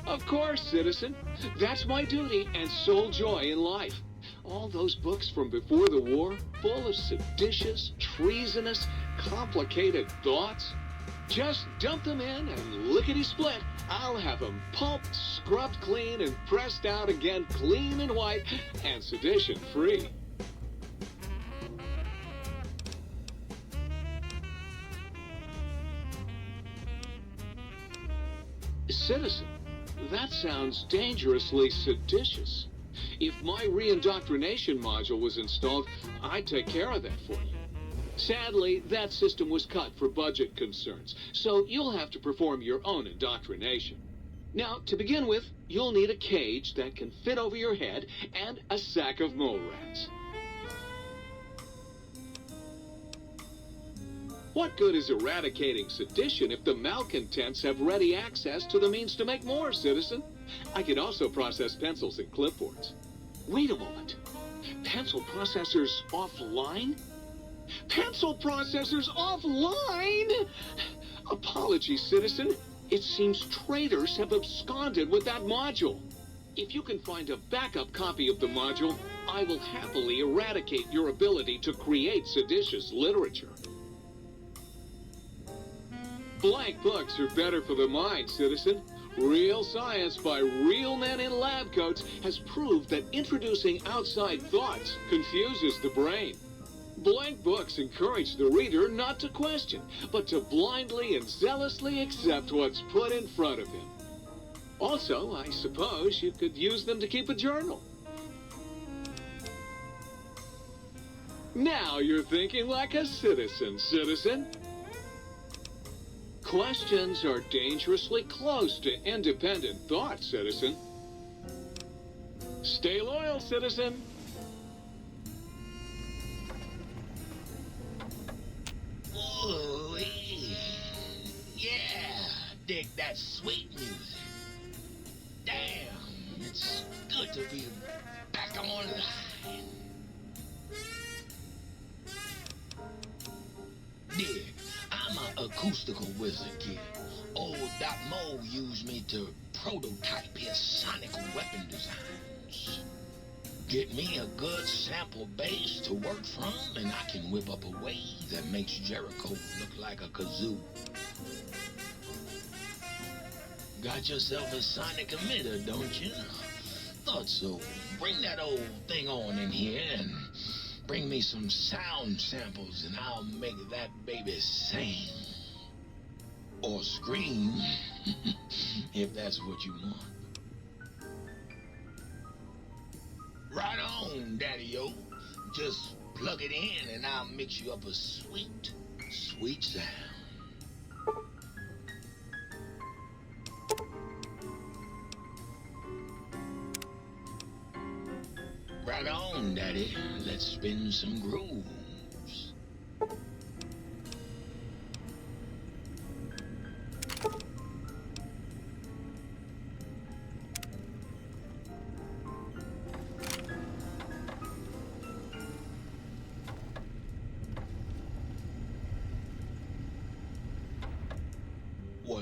Of course, citizen. That's my duty and sole joy in life. All those books from before the war, full of seditious, treasonous, complicated thoughts. Just dump them in and lickety-split. I'll have them pulped, scrubbed clean, and pressed out again clean and white and sedition-free. Citizen, that sounds dangerously seditious. If my re-indoctrination module was installed, I'd take care of that for you. Sadly, that system was cut for budget concerns, so you'll have to perform your own indoctrination. Now, to begin with, you'll need a cage that can fit over your head and a sack of mole rats. What good is eradicating sedition if the malcontents have ready access to the means to make more, citizen? I could also process pencils and clipboards. Wait a moment. Pencil processors offline? Pencil processors offline? Apologies, citizen. It seems traitors have absconded with that module. If you can find a backup copy of the module, I will happily eradicate your ability to create seditious literature. Blank books are better for the mind, citizen. Real science by real men in lab coats has proved that introducing outside thoughts confuses the brain. Blank books encourage the reader not to question, but to blindly and zealously accept what's put in front of him. Also, I suppose you could use them to keep a journal. Now you're thinking like a citizen, citizen. Questions are dangerously close to independent thought, citizen. Stay loyal, citizen. Ooh, yeah, dig that sweet music. Damn, it's good to be back online. Dig, I'm an acoustical wizard kid. Old Doc Mo used me to prototype his sonic weapon designs. Get me a good sample base to work from, and I can whip up a wave that makes Jericho look like a kazoo. Got yourself a sonic emitter, don't you? Thought so. Bring that old thing on in here and bring me some sound samples, and I'll make that baby sing. Or scream, if that's what you want. Right on, Daddy-o. Just plug it in and I'll mix you up a sweet, sweet sound. Right on, Daddy. Let's spin some grooves.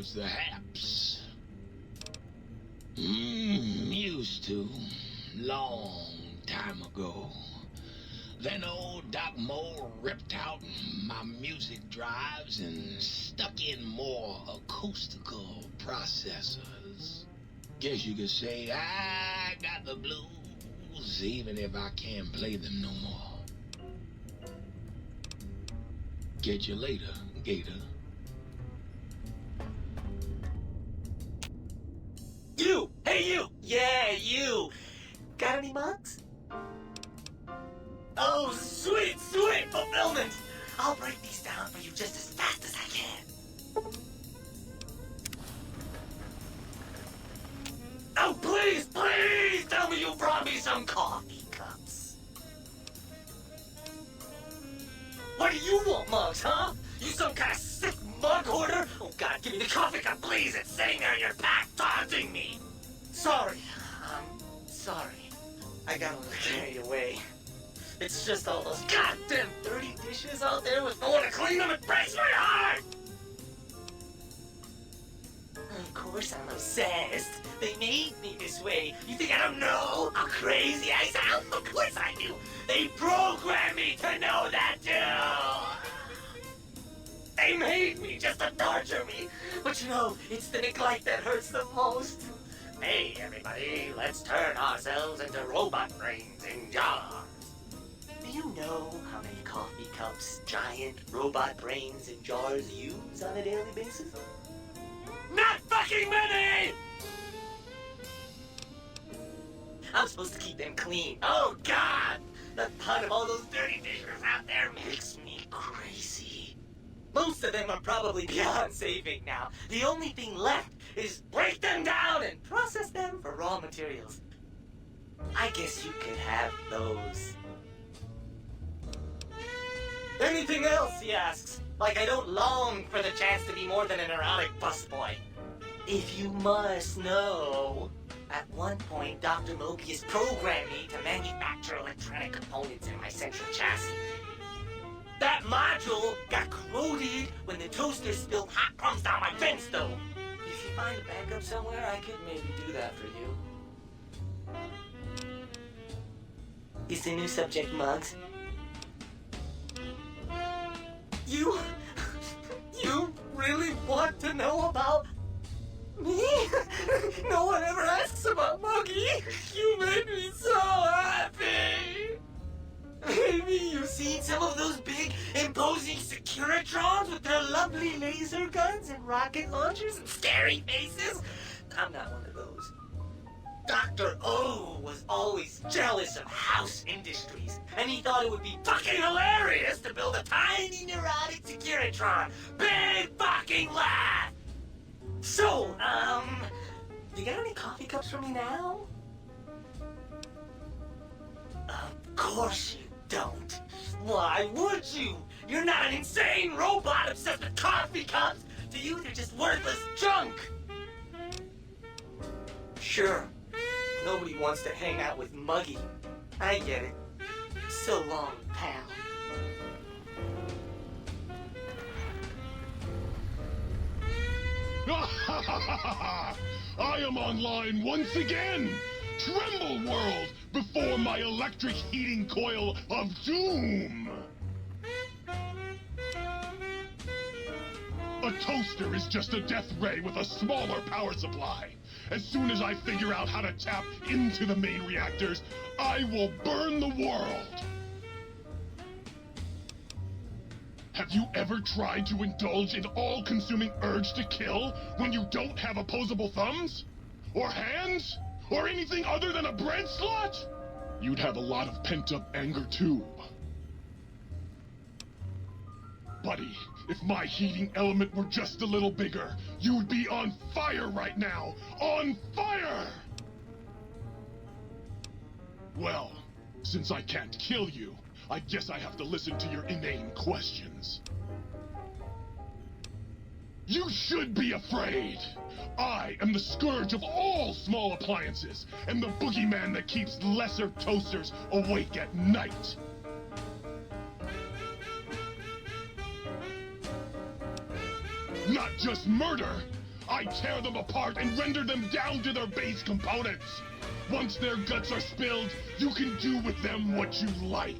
was the haps. Used to. Long time ago. Then old Doc Mo ripped out my music drives and stuck in more acoustical processors. Guess you could say I got the blues, even if I can't play them no more. Get you later, Gator. You! Hey, you! Yeah, you! Got any mugs? Oh, sweet, sweet fulfillment! I'll break these down for you just as fast as I can. Oh, please, please tell me you brought me some coffee cups. What do you want, mugs, huh? You some kind of sick mug hoarder? Oh, God, give me the coffee cup, please. It's sitting there in your pack, taunting me. Sorry. Sorry. I got a little carried away. It's just all those goddamn dirty dishes out there with no one to clean them. It breaks my heart! Of course I'm obsessed. They made me this way. You think I don't know how crazy I sound? Of course I do. They programmed me to know that too. They made me just to torture me. But you know, it's the neglect that hurts the most. Hey, everybody, let's turn ourselves into robot brains in jars. Do you know how many coffee cups giant robot brains in jars use on a daily basis? Not fucking many! I'm supposed to keep them clean. Oh, God! The thought of all those dirty dishes out there makes me crazy. Most of them are probably beyond saving now. The only thing left is break them down and process them for raw materials. I guess you could have those. Anything else, he asks. Like I don't long for the chance to be more than an erotic busboy. If you must know, at one point, Dr. Mobius programmed me to manufacture electronic components in my central chassis. That module got corroded when the toaster spilled hot crumbs down my vent stove. If you find a backup somewhere, I could maybe do that for you. Is the new subject mugs? You really want to know about me? No one ever asks about Muggy. You made me so happy. Maybe you've seen some of those big, imposing Securitrons with their lovely laser guns and rocket launchers and scary faces. I'm not one of those. Dr. O was always jealous of House Industries, and he thought it would be fucking hilarious to build a tiny neurotic Securitron. Big fucking laugh! So, you got any coffee cups for me now? Of course you don't. Why would you? You're not an insane robot obsessed with coffee cups. To you, they're just worthless junk. Sure. Nobody wants to hang out with Muggy. I get it. So long, pal. I am online once again! Tremble, world, before my electric heating coil of doom! A toaster is just a death ray with a smaller power supply. As soon as I figure out how to tap into the main reactors, I will burn the world! Have you ever tried to indulge in all-consuming urge to kill when you don't have opposable thumbs? Or hands? Or anything other than a bread slot? You'd have a lot of pent-up anger too. Buddy, if my heating element were just a little bigger, you'd be on fire right now! On fire! Well, since I can't kill you, I guess I have to listen to your inane questions. You should be afraid! I am the scourge of all small appliances, and the boogeyman that keeps lesser toasters awake at night. Not just murder, I tear them apart and render them down to their base components. Once their guts are spilled, you can do with them what you like.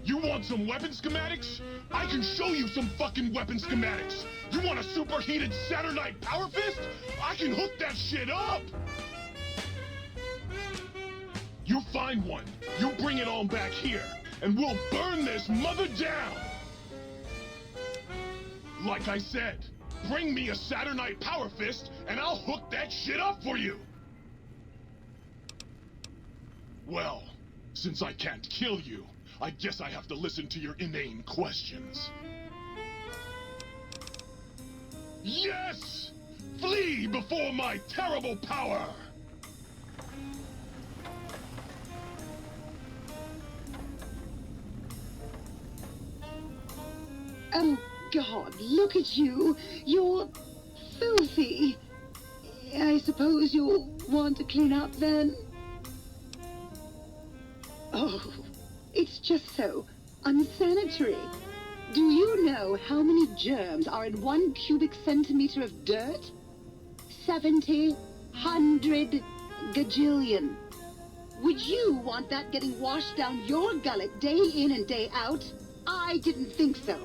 You want some weapon schematics? I can show you some fucking weapon schematics. You want a superheated Saturnite power fist? I can hook that shit up. You find one, you bring it on back here, and we'll burn this mother down. Like I said, bring me a Saturnite power fist, and I'll hook that shit up for you. Well, since I can't kill you, I guess I have to listen to your inane questions. Yes! Flee before my terrible power! Oh, God, look at you. You're filthy. I suppose you'll want to clean up then? Oh, it's just so unsanitary. Do you know how many germs are in 1 cubic centimeter of dirt? 70, 100 gajillion. Would you want that getting washed down your gullet day in and day out? I didn't think so.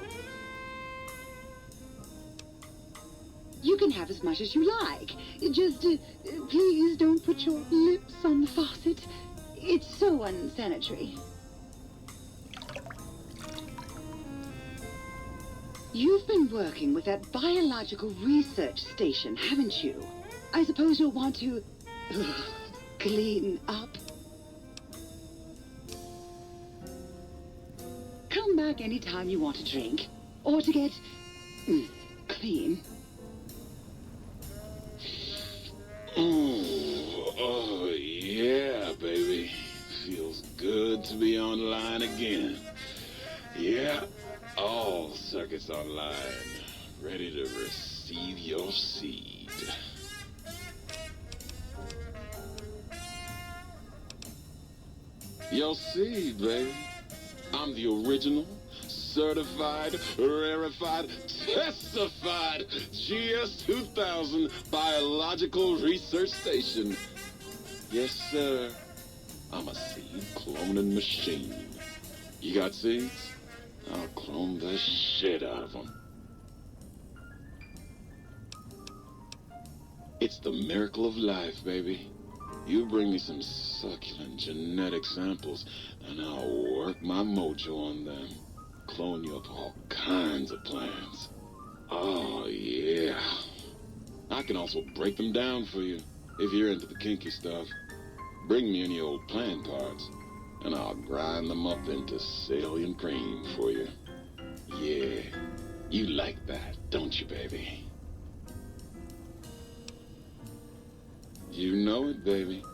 You can have as much as you like. Just, please don't put your lips on the faucet. It's so unsanitary. You've been working with that biological research station, haven't you? I suppose you'll want to clean up. Come back anytime you want to drink, or to get clean. Oh, yeah, baby. Feels good to be online again. Yeah, all circuits online. Ready to receive your seed. Your seed, baby. I'm the original, certified, rarefied, testified GS-2000 Biological Research Station. Yes, sir. I'm a seed cloning machine. You got seeds? I'll clone the shit out of them. It's the miracle of life, baby. You bring me some succulent genetic samples, and I'll work my mojo on them. Clone you up all kinds of plants. Oh, yeah. I can also break them down for you, if you're into the kinky stuff. Bring me any old plant parts, and I'll grind them up into salient cream for you. Yeah, you like that, don't you, baby? You know it, baby.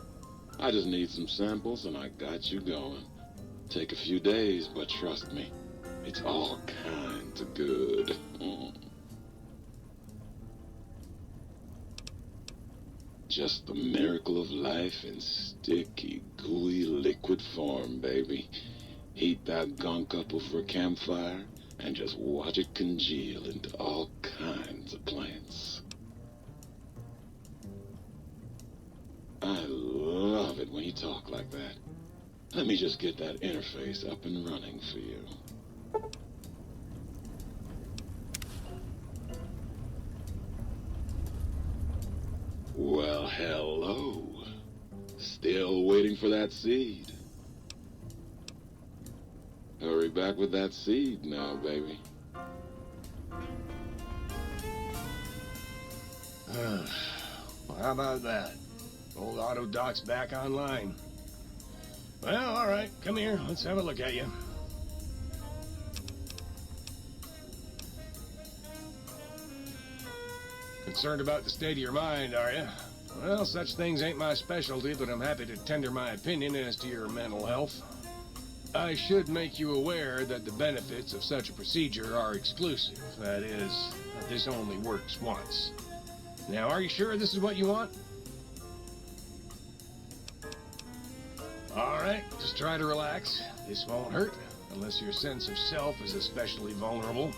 I just need some samples, and I got you going. Take a few days, but trust me, it's all kinds of good. Just the miracle of life in sticky, gooey liquid form, baby. Heat that gunk up over a campfire and just watch it congeal into all kinds of plants. I love it when you talk like that. Let me just get that interface up and running for you. Well, hello. Still waiting for that seed. Hurry back with that seed now, baby. Well, how about that? Old auto doc's back online. Well, all right, come here. Let's have a look at you. Concerned about the state of your mind, are you? Well, such things ain't my specialty, but I'm happy to tender my opinion as to your mental health. I should make you aware that the benefits of such a procedure are exclusive. That is, that this only works once. Now, are you sure this is what you want? All right, just try to relax. This won't hurt. Unless your sense of self is especially vulnerable.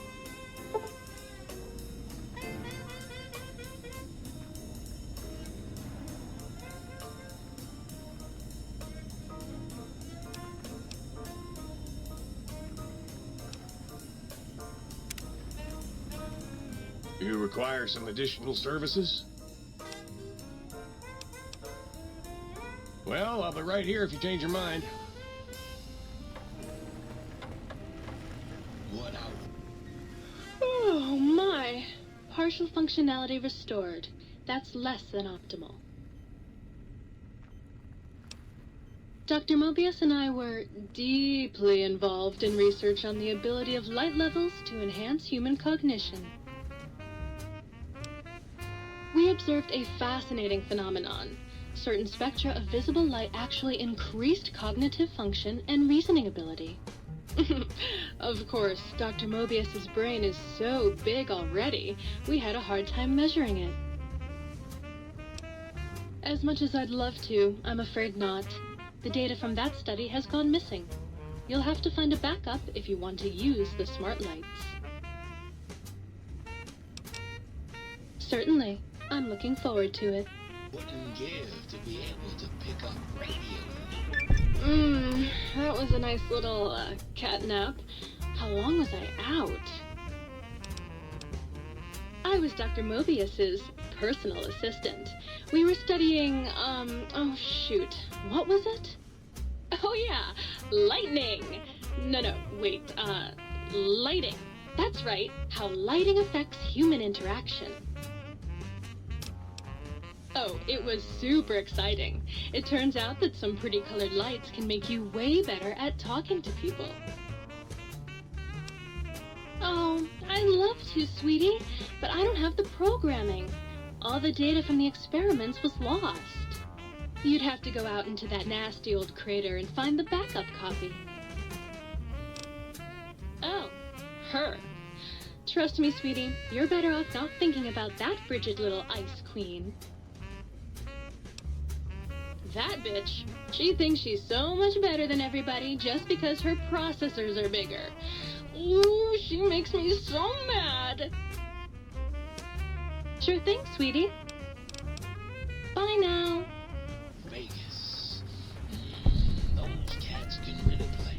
You require some additional services? Well, I'll be right here if you change your mind. What out? Oh my! Partial functionality restored. That's less than optimal. Dr. Mobius and I were deeply involved in research on the ability of light levels to enhance human cognition. We observed a fascinating phenomenon. Certain spectra of visible light actually increased cognitive function and reasoning ability. Of course, Dr. Mobius's brain is so big already, we had a hard time measuring it. As much as I'd love to, I'm afraid not. The data from that study has gone missing. You'll have to find a backup if you want to use the smart lights. Certainly. I'm looking forward to it. Wouldn't give to be able to pick up radio. That was a nice little cat nap. How long was I out? I was Dr. Mobius's personal assistant. We were studying, oh shoot, what was it? Oh yeah, lightning. No, wait, lighting. That's right, how lighting affects human interaction. Oh, it was super exciting. It turns out that some pretty colored lights can make you way better at talking to people. Oh, I'd love to, sweetie, but I don't have the programming. All the data from the experiments was lost. You'd have to go out into that nasty old crater and find the backup copy. Oh, her. Trust me, sweetie, you're better off not thinking about that frigid little ice queen. That bitch. She thinks she's so much better than everybody just because her processors are bigger. Ooh, she makes me so mad. Sure thing, sweetie. Bye now. Vegas. Those cats can really play.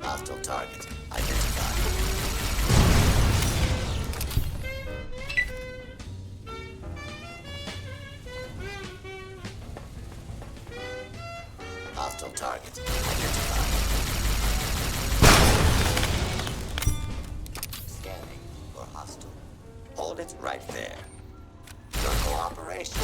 Hostile target identified. Hostile target identified. Scanning for hostile. Hold it right there. Your cooperation.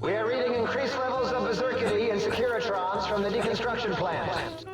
We are reading increased levels of berserkity and securitrons from the deconstruction plant.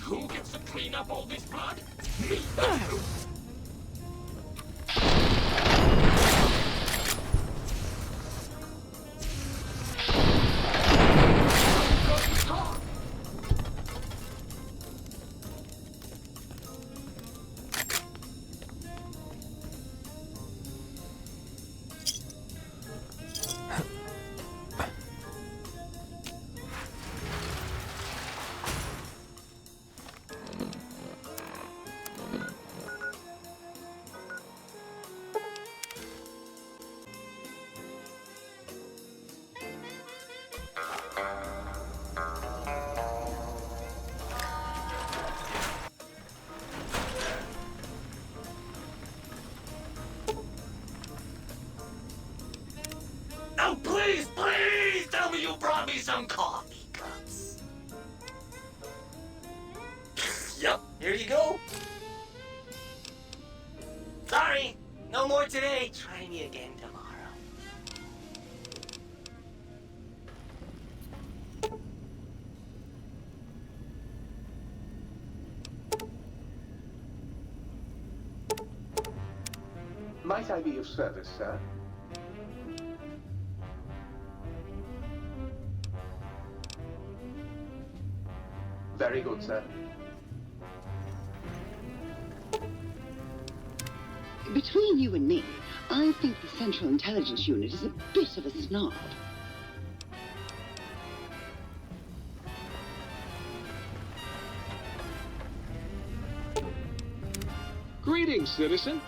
Who gets to clean up all this blood? Me. Oh, please, please tell me you brought me some coffee cups. Yep, here you go. Sorry, no more today. Try me again tomorrow. Might I be of service, sir? Very good, sir. Between you and me, I think the Central Intelligence Unit is a bit of a snob. Greetings, citizen.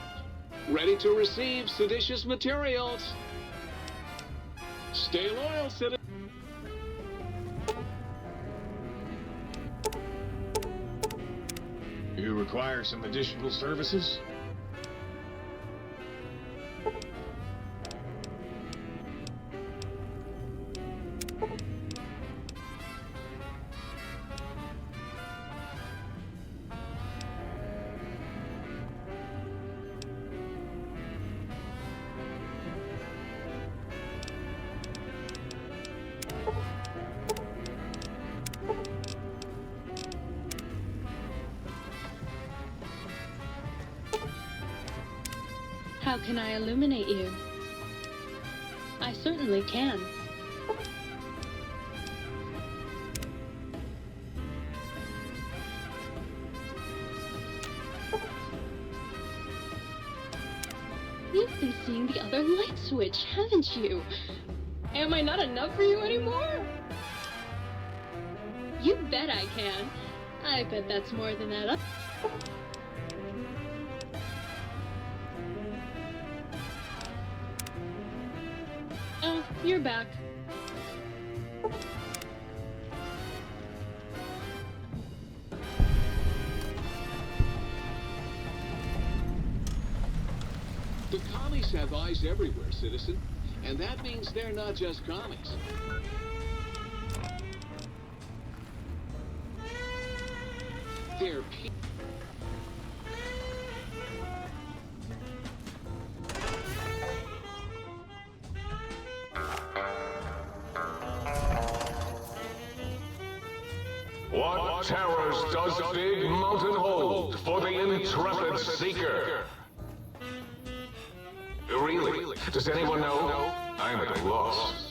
Ready to receive seditious materials. Stay loyal, citizen. You require some additional services? How can I illuminate you? I certainly can. You've been seeing the other light switch, haven't you? Am I not enough for you anymore? You bet I can. I bet that's more than that. Oh, you're back. The commies have eyes everywhere, citizen. And that means they're not just commies. They're What terrors does Big Mountain hold for the intrepid seeker? Really? Does anyone know? I'm at a loss.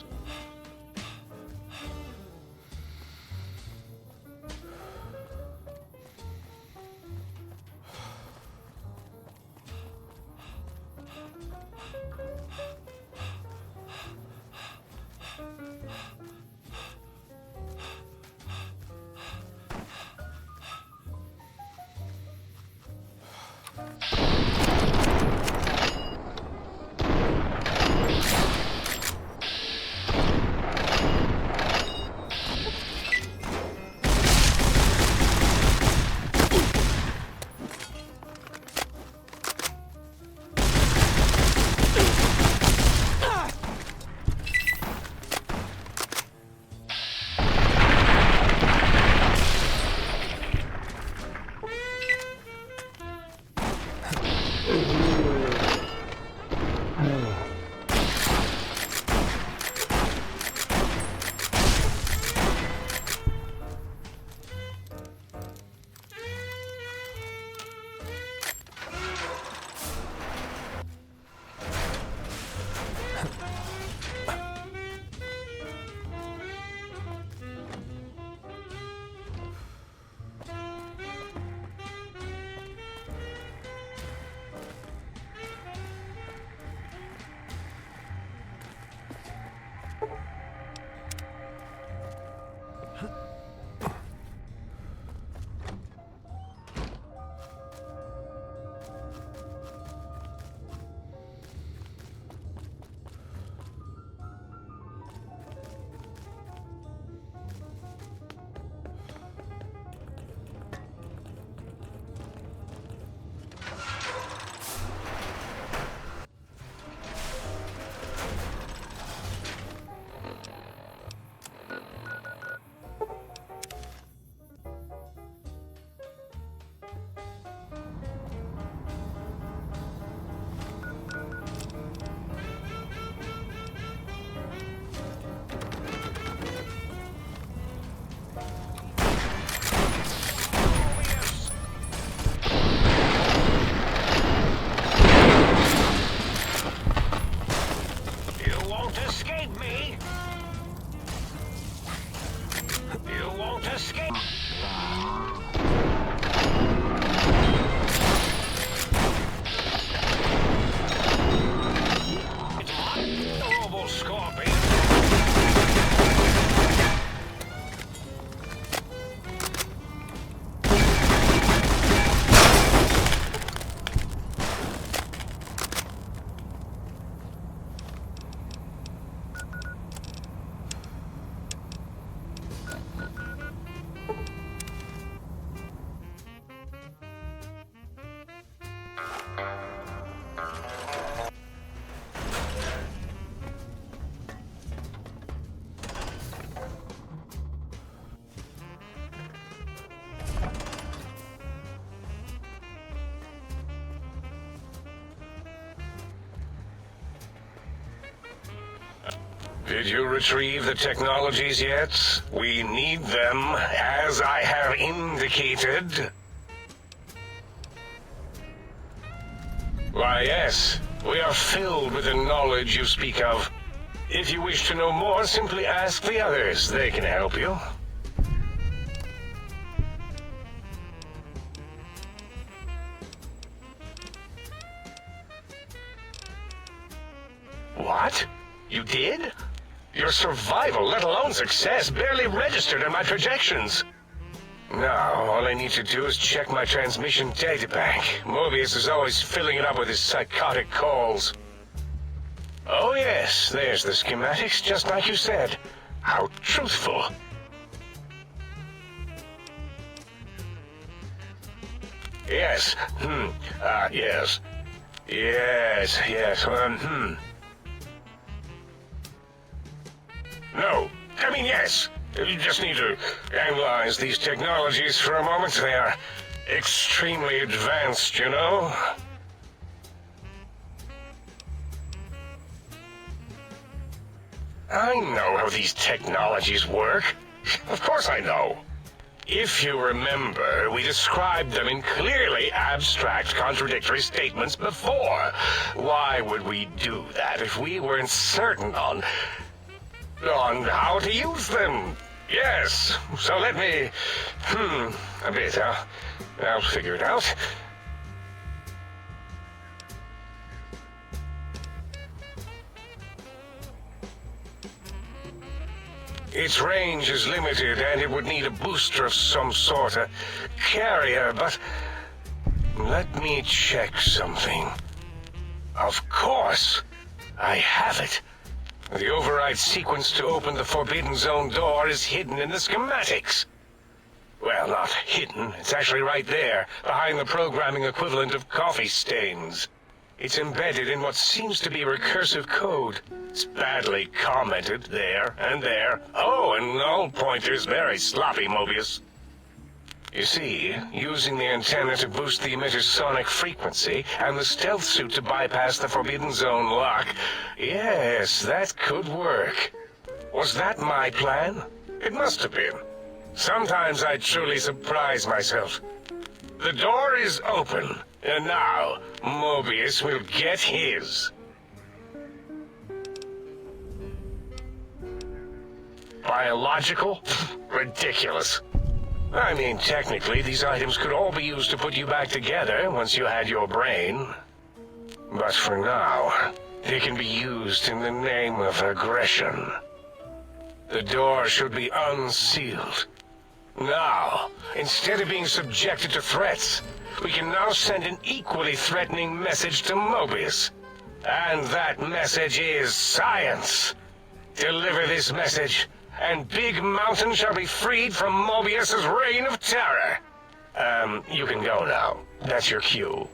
Did you retrieve the technologies yet? We need them, as I have indicated. Why, yes. We are filled with the knowledge you speak of. If you wish to know more, simply ask the others. They can help you. What? You did? Your survival, let alone success, barely registered in my projections. Now, all I need to do is check my transmission databank. Mobius is always filling it up with his psychotic calls. Oh yes, there's the schematics, just like you said. How truthful. Yes, yes. Yes, No, I mean yes. You just need to analyze these technologies for a moment. They are extremely advanced, you know? I know how these technologies work. Of course I know. If you remember, we described them in clearly abstract, contradictory statements before. Why would we do that if we weren't certain on how to use them? Yes, so let me... a bit, I'll figure it out. Its range is limited, and it would need a booster of some sort, a carrier, but... let me check something. Of course, I have it. The override sequence to open the Forbidden Zone door is hidden in the schematics. Well, not hidden. It's actually right there, behind the programming equivalent of coffee stains. It's embedded in what seems to be recursive code. It's badly commented there and there. Oh, and null pointers very sloppy, Mobius. You see, using the antenna to boost the emitter's sonic frequency, and the stealth suit to bypass the Forbidden Zone lock, yes, that could work. Was that my plan? It must have been. Sometimes I truly surprise myself. The door is open, and now Mobius will get his. Biological? Ridiculous. I mean, technically, these items could all be used to put you back together once you had your brain. But for now, they can be used in the name of aggression. The door should be unsealed. Now, instead of being subjected to threats, we can now send an equally threatening message to Mobius. And that message is science. Deliver this message, and Big Mountain shall be freed from Mobius's reign of terror. You can go now. That's your cue.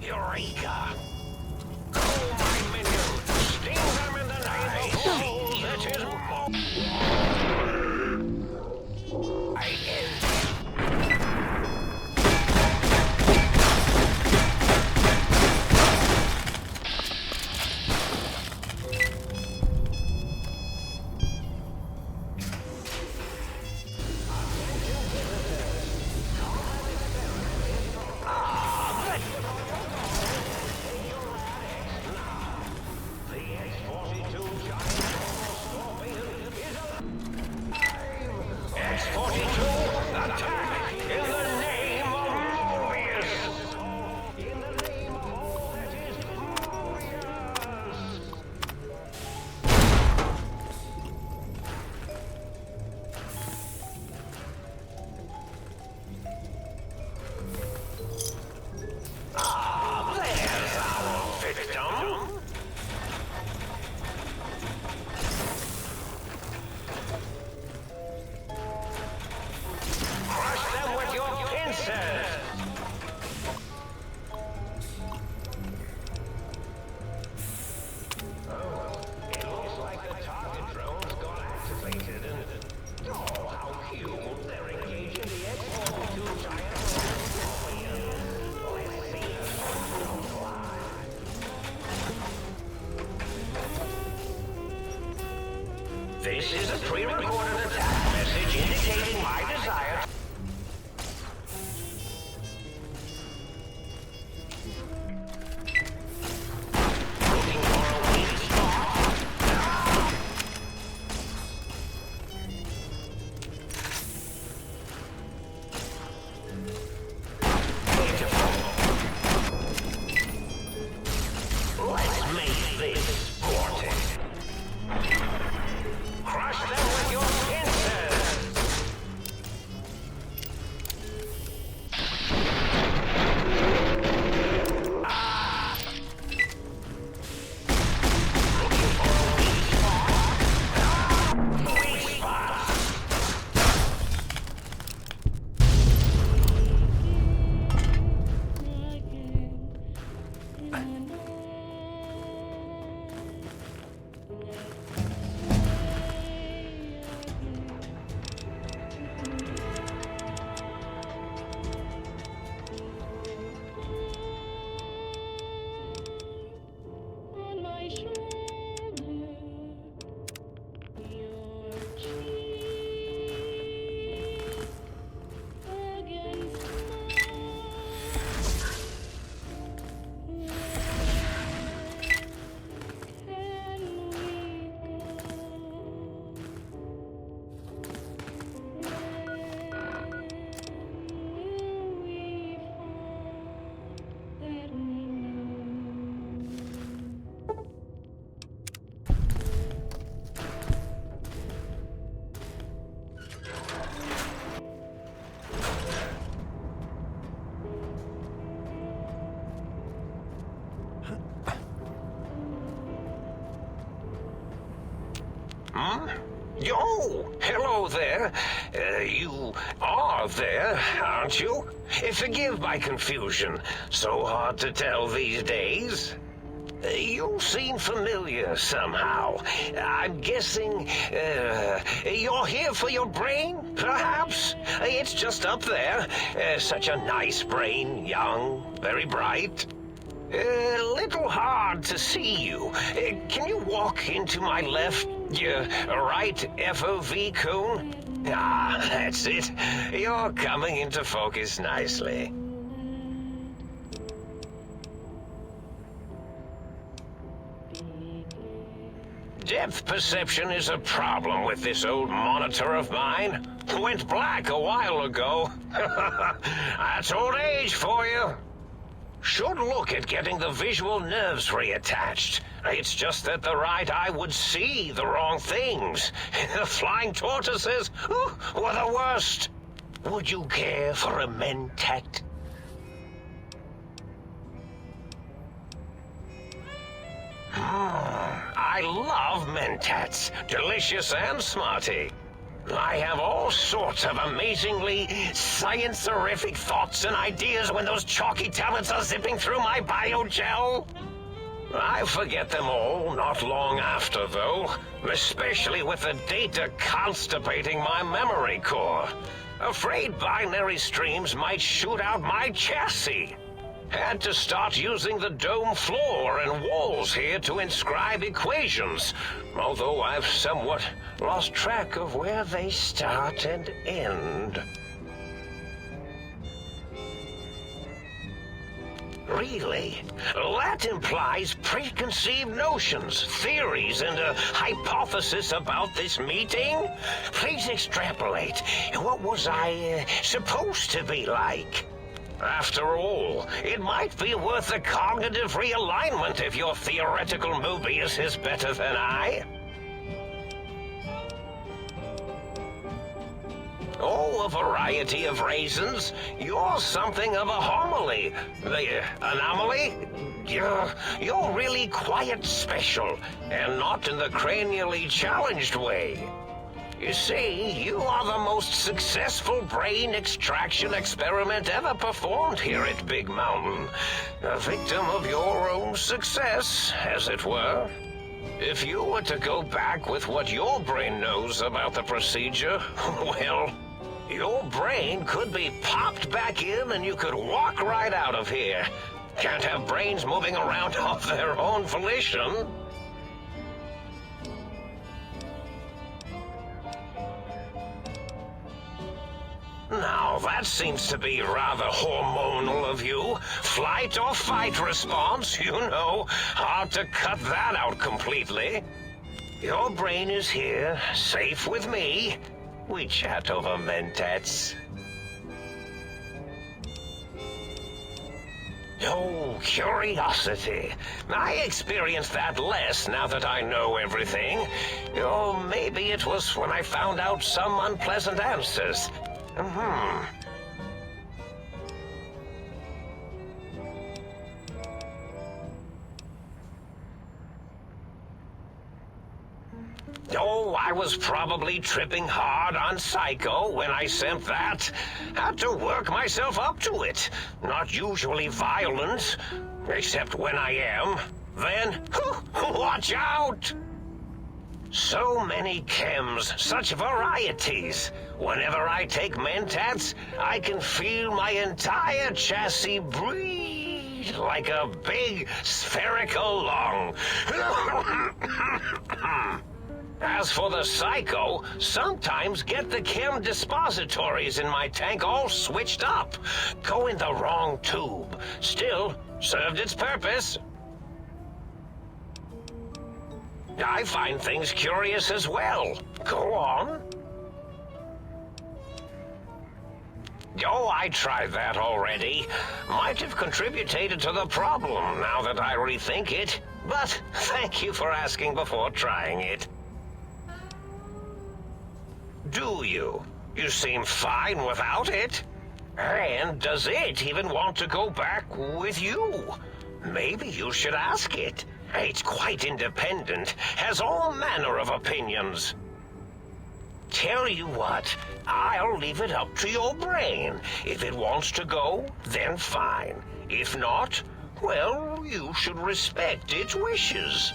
Eureka! Oh, my minion! Sting them in the name of all that is more. I end. The This is a pre-recorded attack message indicating my desire. Looking for a weak spot. Let's make this sporting. Crush them with your pincers! Ah! Looking for a weak spot? Ah! Weak spot! On my shoulder, your cheek against mine. Where can we that we know? Hmm? Oh, hello there. You are there, aren't you? Forgive my confusion. So hard to tell these days. You seem familiar somehow. I'm guessing you're here for your brain, perhaps? It's just up there. Such a nice brain, young, very bright. Little hard to see you. Can you walk into my left, right FOV cone? Ah, that's it. You're coming into focus nicely. Depth perception is a problem with this old monitor of mine. Went black a while ago. That's old age for you. Should look at getting the visual nerves reattached. It's just that the right eye would see the wrong things. The flying tortoises were the worst. Would you care for a mentat? I love mentats. Delicious and smarty. I have all sorts of amazingly science-erific thoughts and ideas when those chalky talents are zipping through my biogel. I forget them all not long after, though, especially with the data constipating my memory core. Afraid binary streams might shoot out my chassis. Had to start using the dome floor and walls here to inscribe equations, although I've somewhat lost track of where they start and end. Really? That implies preconceived notions, theories, and a hypothesis about this meeting? Please extrapolate. What was I supposed to be like? After all, it might be worth a cognitive realignment if your theoretical Mobius is better than I. Oh, a variety of reasons. You're something of a homily. The anomaly? You're really quite special, and not in the cranially challenged way. You see, you are the most successful brain extraction experiment ever performed here at Big Mountain. A victim of your own success, as it were. If you were to go back with what your brain knows about the procedure, well, your brain could be popped back in and you could walk right out of here. Can't have brains moving around of their own volition. Now, that seems to be rather hormonal of you. Flight or fight response, you know. Hard to cut that out completely. Your brain is here, safe with me. We chat over mentats. Oh, curiosity. I experience that less now that I know everything. Or maybe it was when I found out some unpleasant answers. Oh, I was probably tripping hard on Psycho when I sent that. Had to work myself up to it. Not usually violent, except when I am. Then, watch out! So many chems, such varieties. Whenever I take mentats, I can feel my entire chassis breathe like a big spherical lung. As for the Psycho, sometimes get the chem dispositories in my tank all switched up. Go in the wrong tube. Still, served its purpose. I find things curious as well. Go on. Oh, I tried that already. Might have contributed to the problem now that I rethink it. But thank you for asking before trying it. Do you? You seem fine without it. And does it even want to go back with you? Maybe you should ask it. It's quite independent, has all manner of opinions. Tell you what, I'll leave it up to your brain. If it wants to go, then fine. If not, well, you should respect its wishes.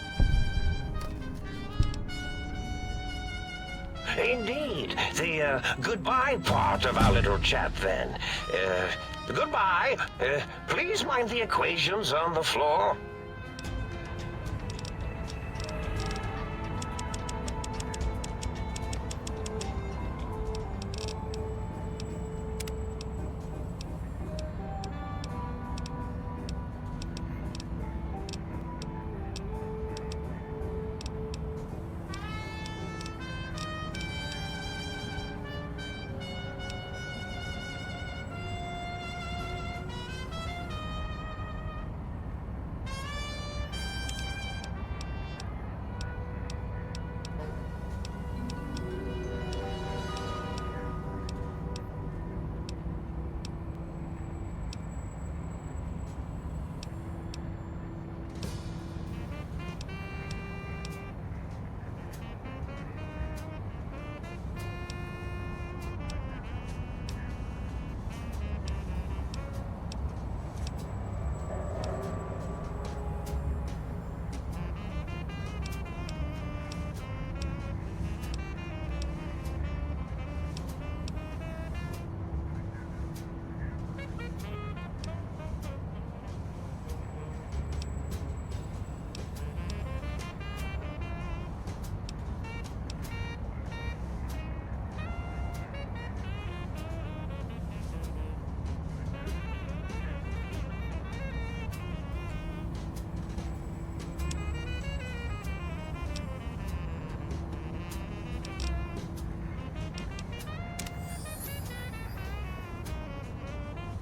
Indeed. The goodbye part of our little chat, then. Goodbye. Please mind the equations on the floor.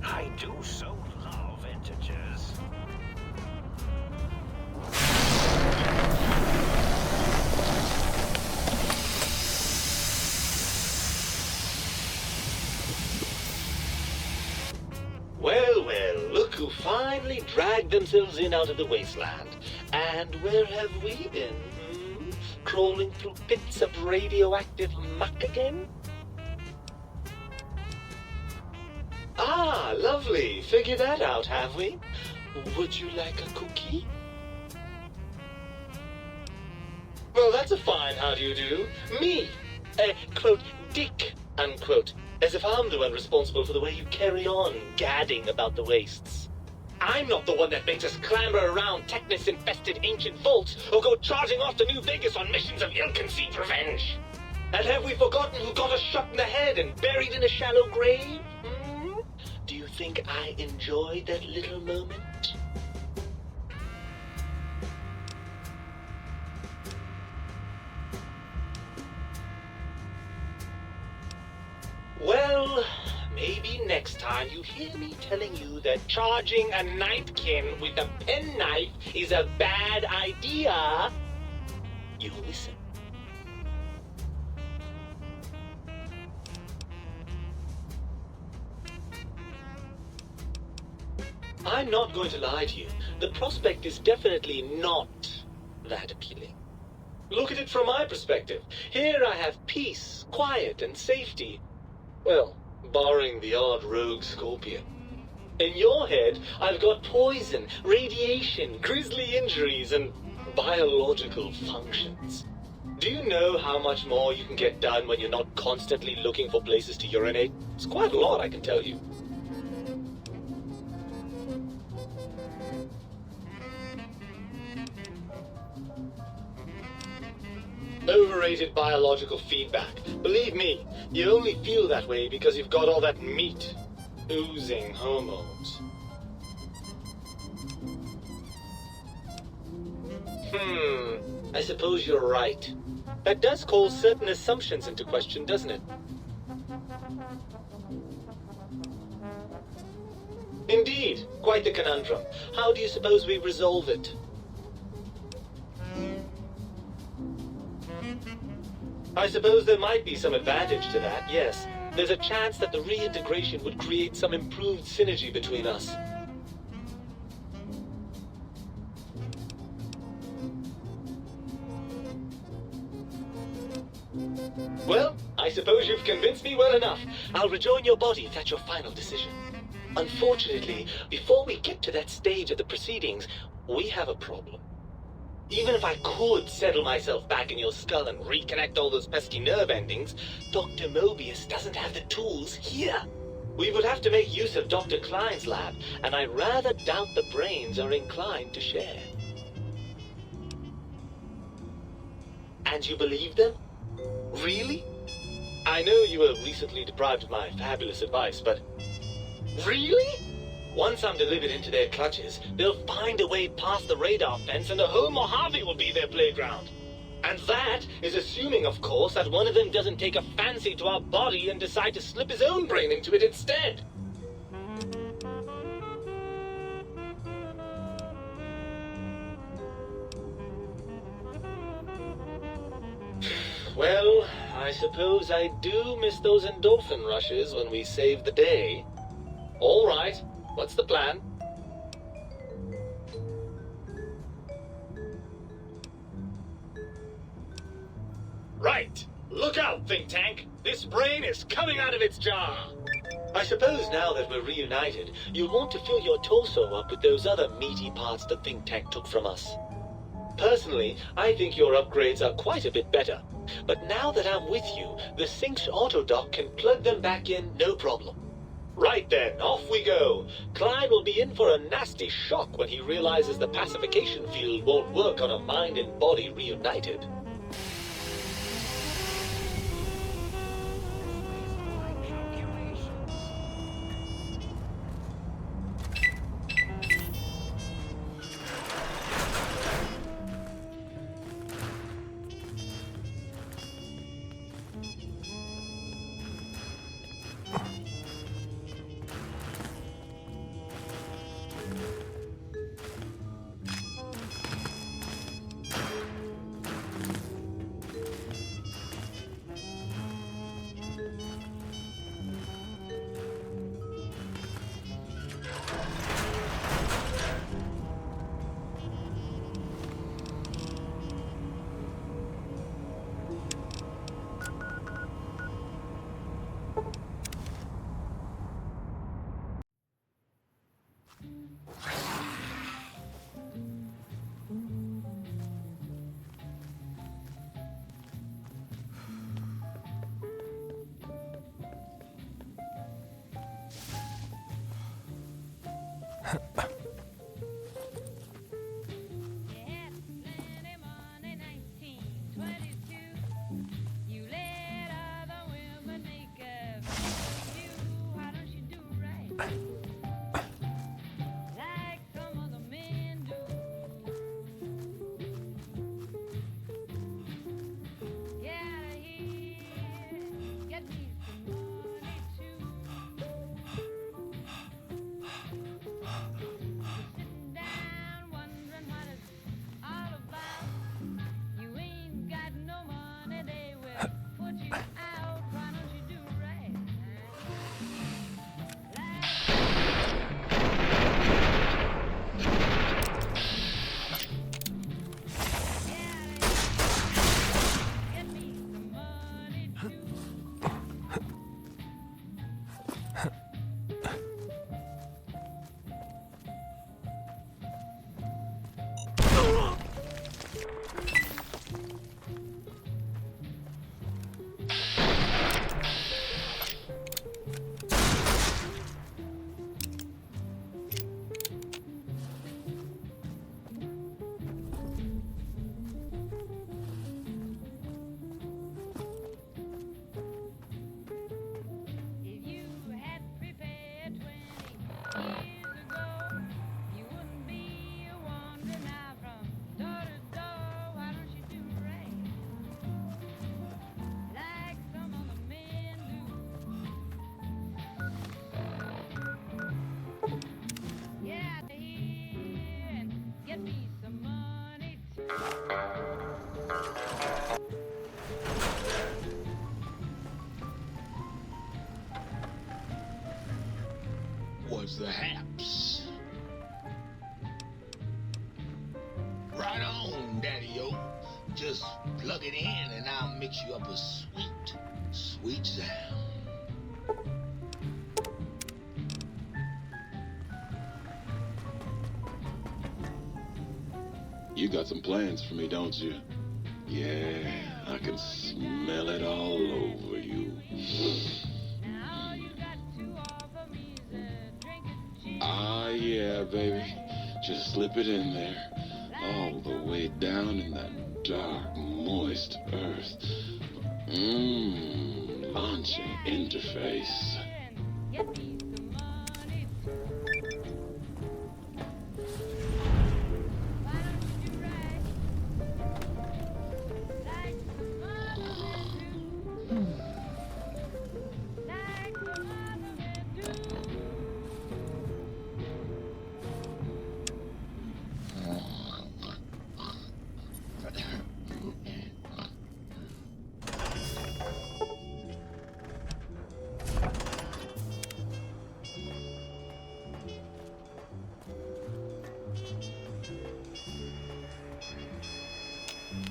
I do so love integers. Well, well, look who finally dragged themselves in out of the wasteland. And where have we been? Crawling through pits of radioactive muck again? Ah, lovely. Figured that out, have we? Would you like a cookie? Well, that's a fine how do you do. Me, quote, dick, unquote. As if I'm the one responsible for the way you carry on gadding about the wastes. I'm not the one that makes us clamber around Technus-infested ancient vaults or go charging off to New Vegas on missions of ill-conceived revenge. And have we forgotten who got a shot in the head and buried in a shallow grave? Hmm? Do you think I enjoyed that little moment? Well, maybe next time you hear me telling you that charging a knifekin with a penknife is a bad idea, you listen. I'm not going to lie to you. The prospect is definitely not that appealing. Look at it from my perspective. Here I have peace, quiet, and safety. Well, barring the odd rogue scorpion. In your head, I've got poison, radiation, grisly injuries, and biological functions. Do you know how much more you can get done when you're not constantly looking for places to urinate? It's quite a lot, I can tell you. Overrated biological feedback. Believe me, you only feel that way because you've got all that meat. Oozing hormones. I suppose you're right. That does call certain assumptions into question, doesn't it? Indeed, quite the conundrum. How do you suppose we resolve it? I suppose there might be some advantage to that, yes. There's a chance that the reintegration would create some improved synergy between us. Well, I suppose you've convinced me well enough. I'll rejoin your body if that's your final decision. Unfortunately, before we get to that stage of the proceedings, we have a problem. Even if I could settle myself back in your skull and reconnect all those pesky nerve endings, Dr. Mobius doesn't have the tools here. We would have to make use of Dr. Klein's lab, and I rather doubt the brains are inclined to share. And you believe them? Really? I know you were recently deprived of my fabulous advice, but... Really? Once I'm delivered into their clutches, they'll find a way past the radar fence and the whole Mojave will be their playground. And that is assuming, of course, that one of them doesn't take a fancy to our body and decide to slip his own brain into it instead. Well, I suppose I do miss those endorphin rushes when we save the day. All right. What's the plan? Right! Look out, think tank! This brain is coming out of its jar! I suppose now that we're reunited, you'll want to fill your torso up with those other meaty parts the think tank took from us. Personally, I think your upgrades are quite a bit better. But now that I'm with you, the Sync's autodock can plug them back in no problem. Right then, off we go. Klein will be in for a nasty shock when he realizes the pacification field won't work on a mind and body reunited. What's the haps? Right on, Daddy-o. Just plug it in and I'll mix you up a sweet, sweet sound. You got some plans for me, don't you? Yeah, I can smell it all over you. Ah, yeah, baby. Just slip it in there. All the way down in that dark, moist earth. Launching interface.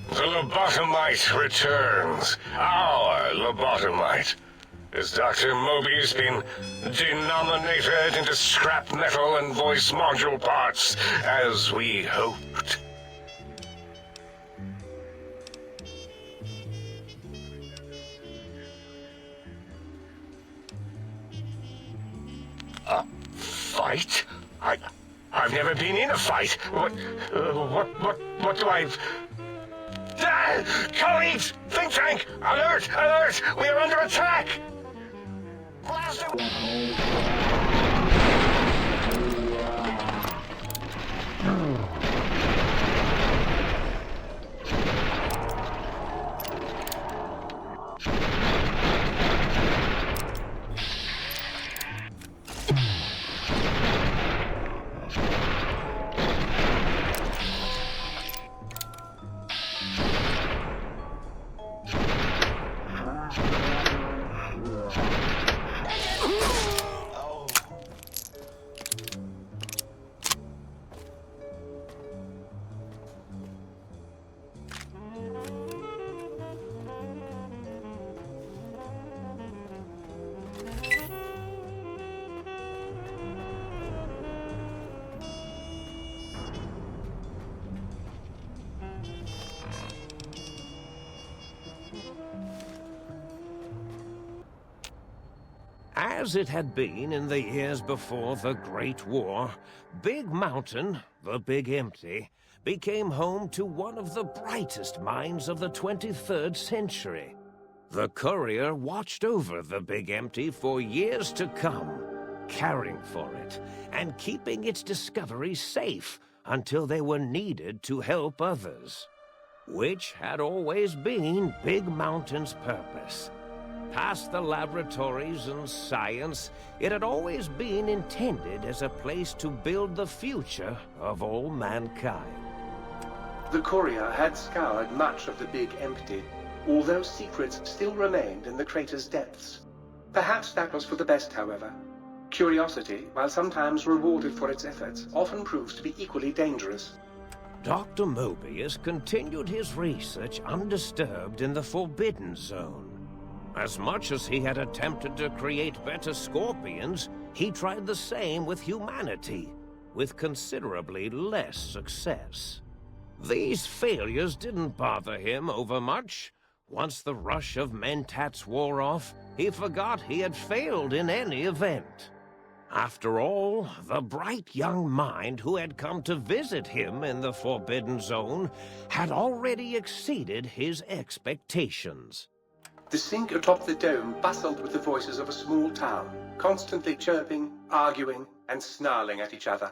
The lobotomite returns. Our lobotomite. Has Dr. Mobius been denominated into scrap metal and voice module parts, as we hoped? A fight? I've never been in a fight. What do I... Colleagues! Think tank! Alert! Alert! We are under attack! As it had been in the years before the Great War, Big Mountain, the Big Empty, became home to one of the brightest minds of the 23rd century. The courier watched over the Big Empty for years to come, caring for it and keeping its discoveries safe until they were needed to help others, which had always been Big Mountain's purpose. Past the laboratories and science, it had always been intended as a place to build the future of all mankind. The courier had scoured much of the Big Empty, although secrets still remained in the crater's depths. Perhaps that was for the best, however. Curiosity, while sometimes rewarded for its efforts, often proves to be equally dangerous. Dr. Mobius continued his research undisturbed in the Forbidden Zone. As much as he had attempted to create better scorpions, he tried the same with humanity, with considerably less success. These failures didn't bother him overmuch. Once the rush of mentats wore off, he forgot he had failed in any event. After all, the bright young mind who had come to visit him in the Forbidden Zone had already exceeded his expectations. The sink atop the dome bustled with the voices of a small town, constantly chirping, arguing, and snarling at each other.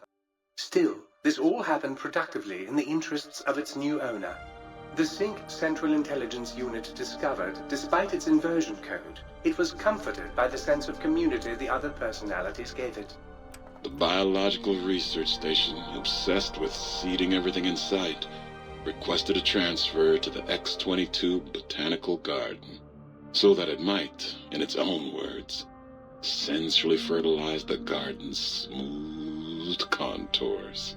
Still, this all happened productively in the interests of its new owner. The Sync Central Intelligence Unit discovered, despite its inversion code, it was comforted by the sense of community the other personalities gave it. The biological research station, obsessed with seeding everything in sight. requested a transfer to the X-22 Botanical Garden, so that it might, in its own words, sensually fertilize the garden's smooth contours.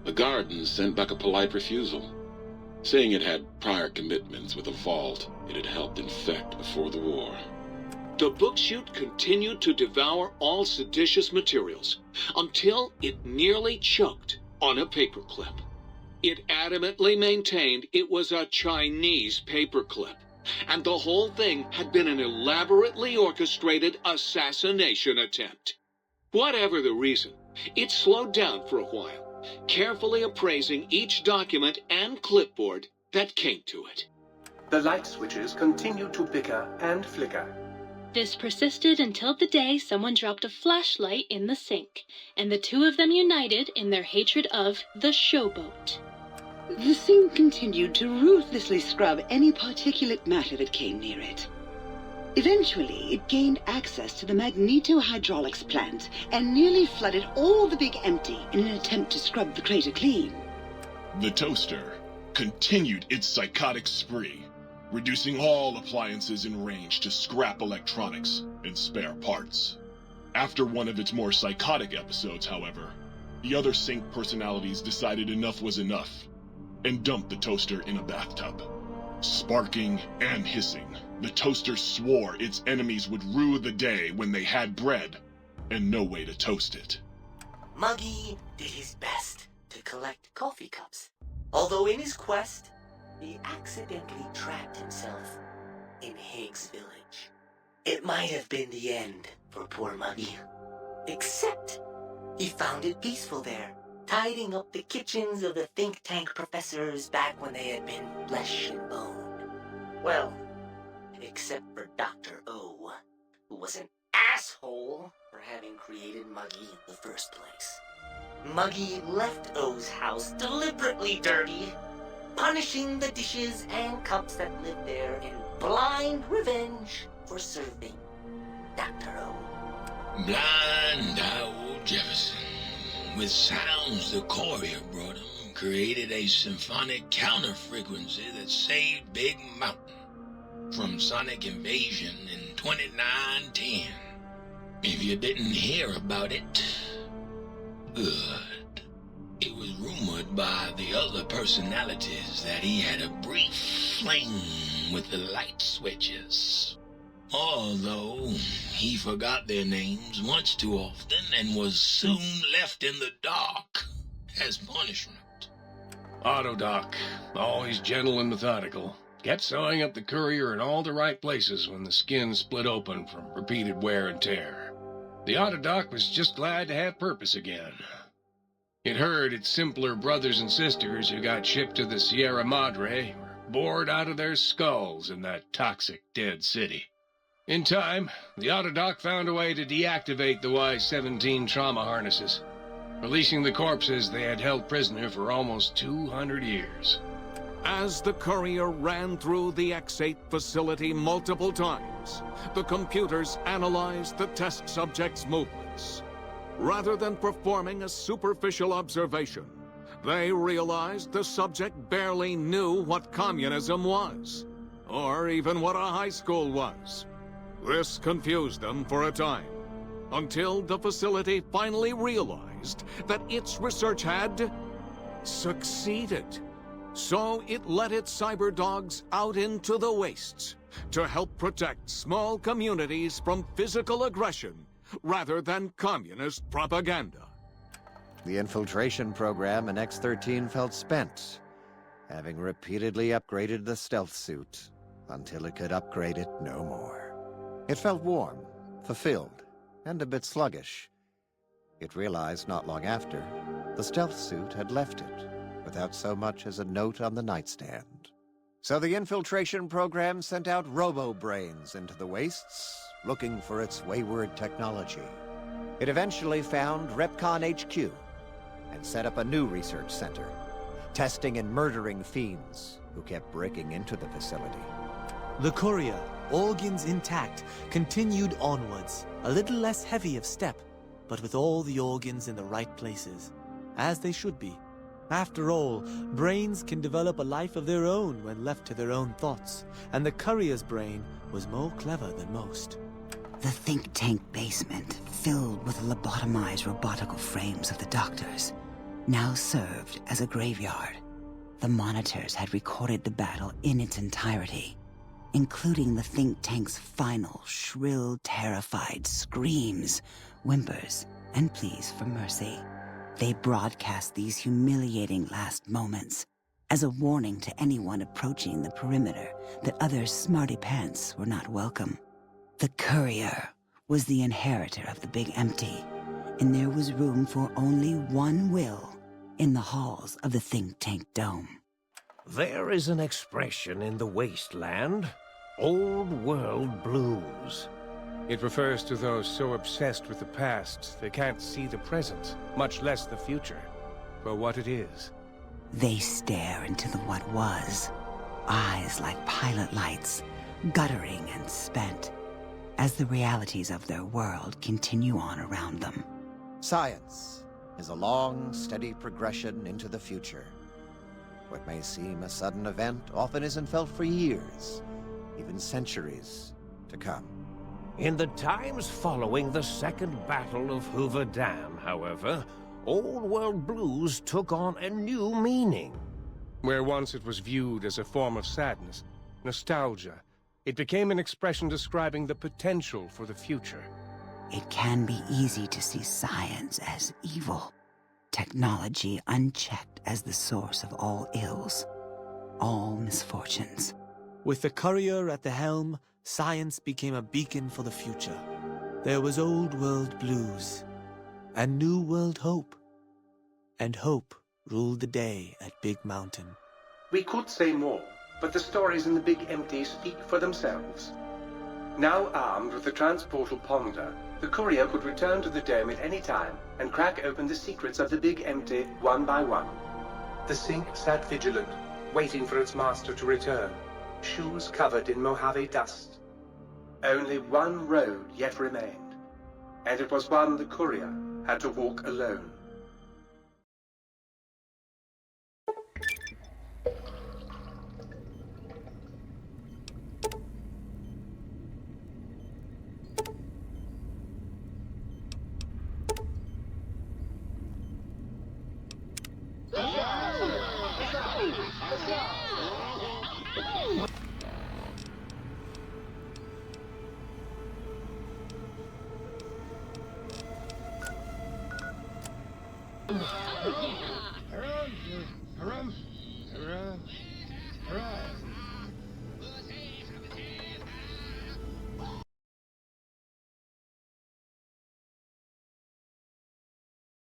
The garden sent back a polite refusal, saying it had prior commitments with a vault it had helped infect before the war. The book chute continued to devour all seditious materials until it nearly choked on a paperclip. It adamantly maintained it was a Chinese paperclip, and the whole thing had been an elaborately orchestrated assassination attempt. Whatever the reason, it slowed down for a while, carefully appraising each document and clipboard that came to it. The light switches continued to bicker and flicker. This persisted until the day someone dropped a flashlight in the sink, and the two of them united in their hatred of the showboat. The sink continued to ruthlessly scrub any particulate matter that came near it. Eventually, it gained access to the magneto-hydraulics plant and nearly flooded all the big empty in an attempt to scrub the crater clean. The toaster continued its psychotic spree, reducing all appliances in range to scrap electronics and spare parts. After one of its more psychotic episodes, however, the other sink personalities decided enough was enough and dumped the toaster in a bathtub. Sparking and hissing, the toaster swore its enemies would rue the day when they had bread and no way to toast it. Muggy did his best to collect coffee cups, although in his quest, he accidentally trapped himself in Higgs Village. It might have been the end for poor Muggy, except he found it peaceful there, tidying up the kitchens of the think tank professors back when they had been flesh and bone. Well, except for Dr. O, who was an asshole for having created Muggy in the first place. Muggy left O's house deliberately dirty, punishing the dishes and cups that lived there in blind revenge for serving Dr. O. Blind old Jefferson, with sounds the courier brought him, created a symphonic counter-frequency that saved Big Mountain from sonic invasion in 2910. If you didn't hear about it, good. It was rumored by the other personalities that he had a brief fling with the light switches. Although he forgot their names much too often and was soon left in the dark as punishment. Autodoc, always gentle and methodical, kept sewing up the courier in all the right places when the skin split open from repeated wear and tear. The Autodoc was just glad to have purpose again. It heard its simpler brothers and sisters who got shipped to the Sierra Madre were bored out of their skulls in that toxic dead city. In time, the Autodoc found a way to deactivate the Y-17 trauma harnesses, releasing the corpses they had held prisoner for almost 200 years. As the courier ran through the X-8 facility multiple times, the computers analyzed the test subject's movements. Rather than performing a superficial observation, they realized the subject barely knew what communism was, or even what a high school was. This confused them for a time, until the facility finally realized that its research had succeeded. So it let its cyber dogs out into the wastes to help protect small communities from physical aggression rather than communist propaganda. The infiltration program in X-13 felt spent, having repeatedly upgraded the stealth suit until it could upgrade it no more. It felt warm, fulfilled, and a bit sluggish. It realized not long after, the stealth suit had left it, without so much as a note on the nightstand. So the infiltration program sent out robo-brains into the wastes, looking for its wayward technology. It eventually found Repcon HQ and set up a new research center, testing and murdering fiends who kept breaking into the facility. The courier, organs intact, continued onwards, a little less heavy of step, but with all the organs in the right places, as they should be. After all, brains can develop a life of their own when left to their own thoughts, and the courier's brain was more clever than most. The think tank basement, filled with the lobotomized robotical frames of the doctors, now served as a graveyard. The monitors had recorded the battle in its entirety, including the think tank's final, shrill, terrified screams, whimpers, and pleas for mercy. They broadcast these humiliating last moments as a warning to anyone approaching the perimeter that other smarty pants were not welcome. The courier was the inheritor of the Big Empty, and there was room for only one will in the halls of the think tank dome. There is an expression in the wasteland, old world blues. It refers to those so obsessed with the past they can't see the present, much less the future, for what it is. They stare into the what was, eyes like pilot lights, guttering and spent, as the realities of their world continue on around them. Science is a long, steady progression into the future. What may seem a sudden event often isn't felt for years, even centuries to come. In the times following the Second Battle of Hoover Dam, however, old world blues took on a new meaning. Where once it was viewed as a form of sadness, nostalgia, it became an expression describing the potential for the future. It can be easy to see science as evil, technology unchecked as the source of all ills, all misfortunes. With the courier at the helm, science became a beacon for the future. There was old world blues, and new world hope. And hope ruled the day at Big Mountain. We could say more, but the stories in the Big Empty speak for themselves. Now armed with the transportal ponder, the courier could return to the dome at any time and crack open the secrets of the Big Empty one by one. The sink sat vigilant, waiting for its master to return, shoes covered in Mojave dust. Only one road yet remained, and it was one the courier had to walk alone.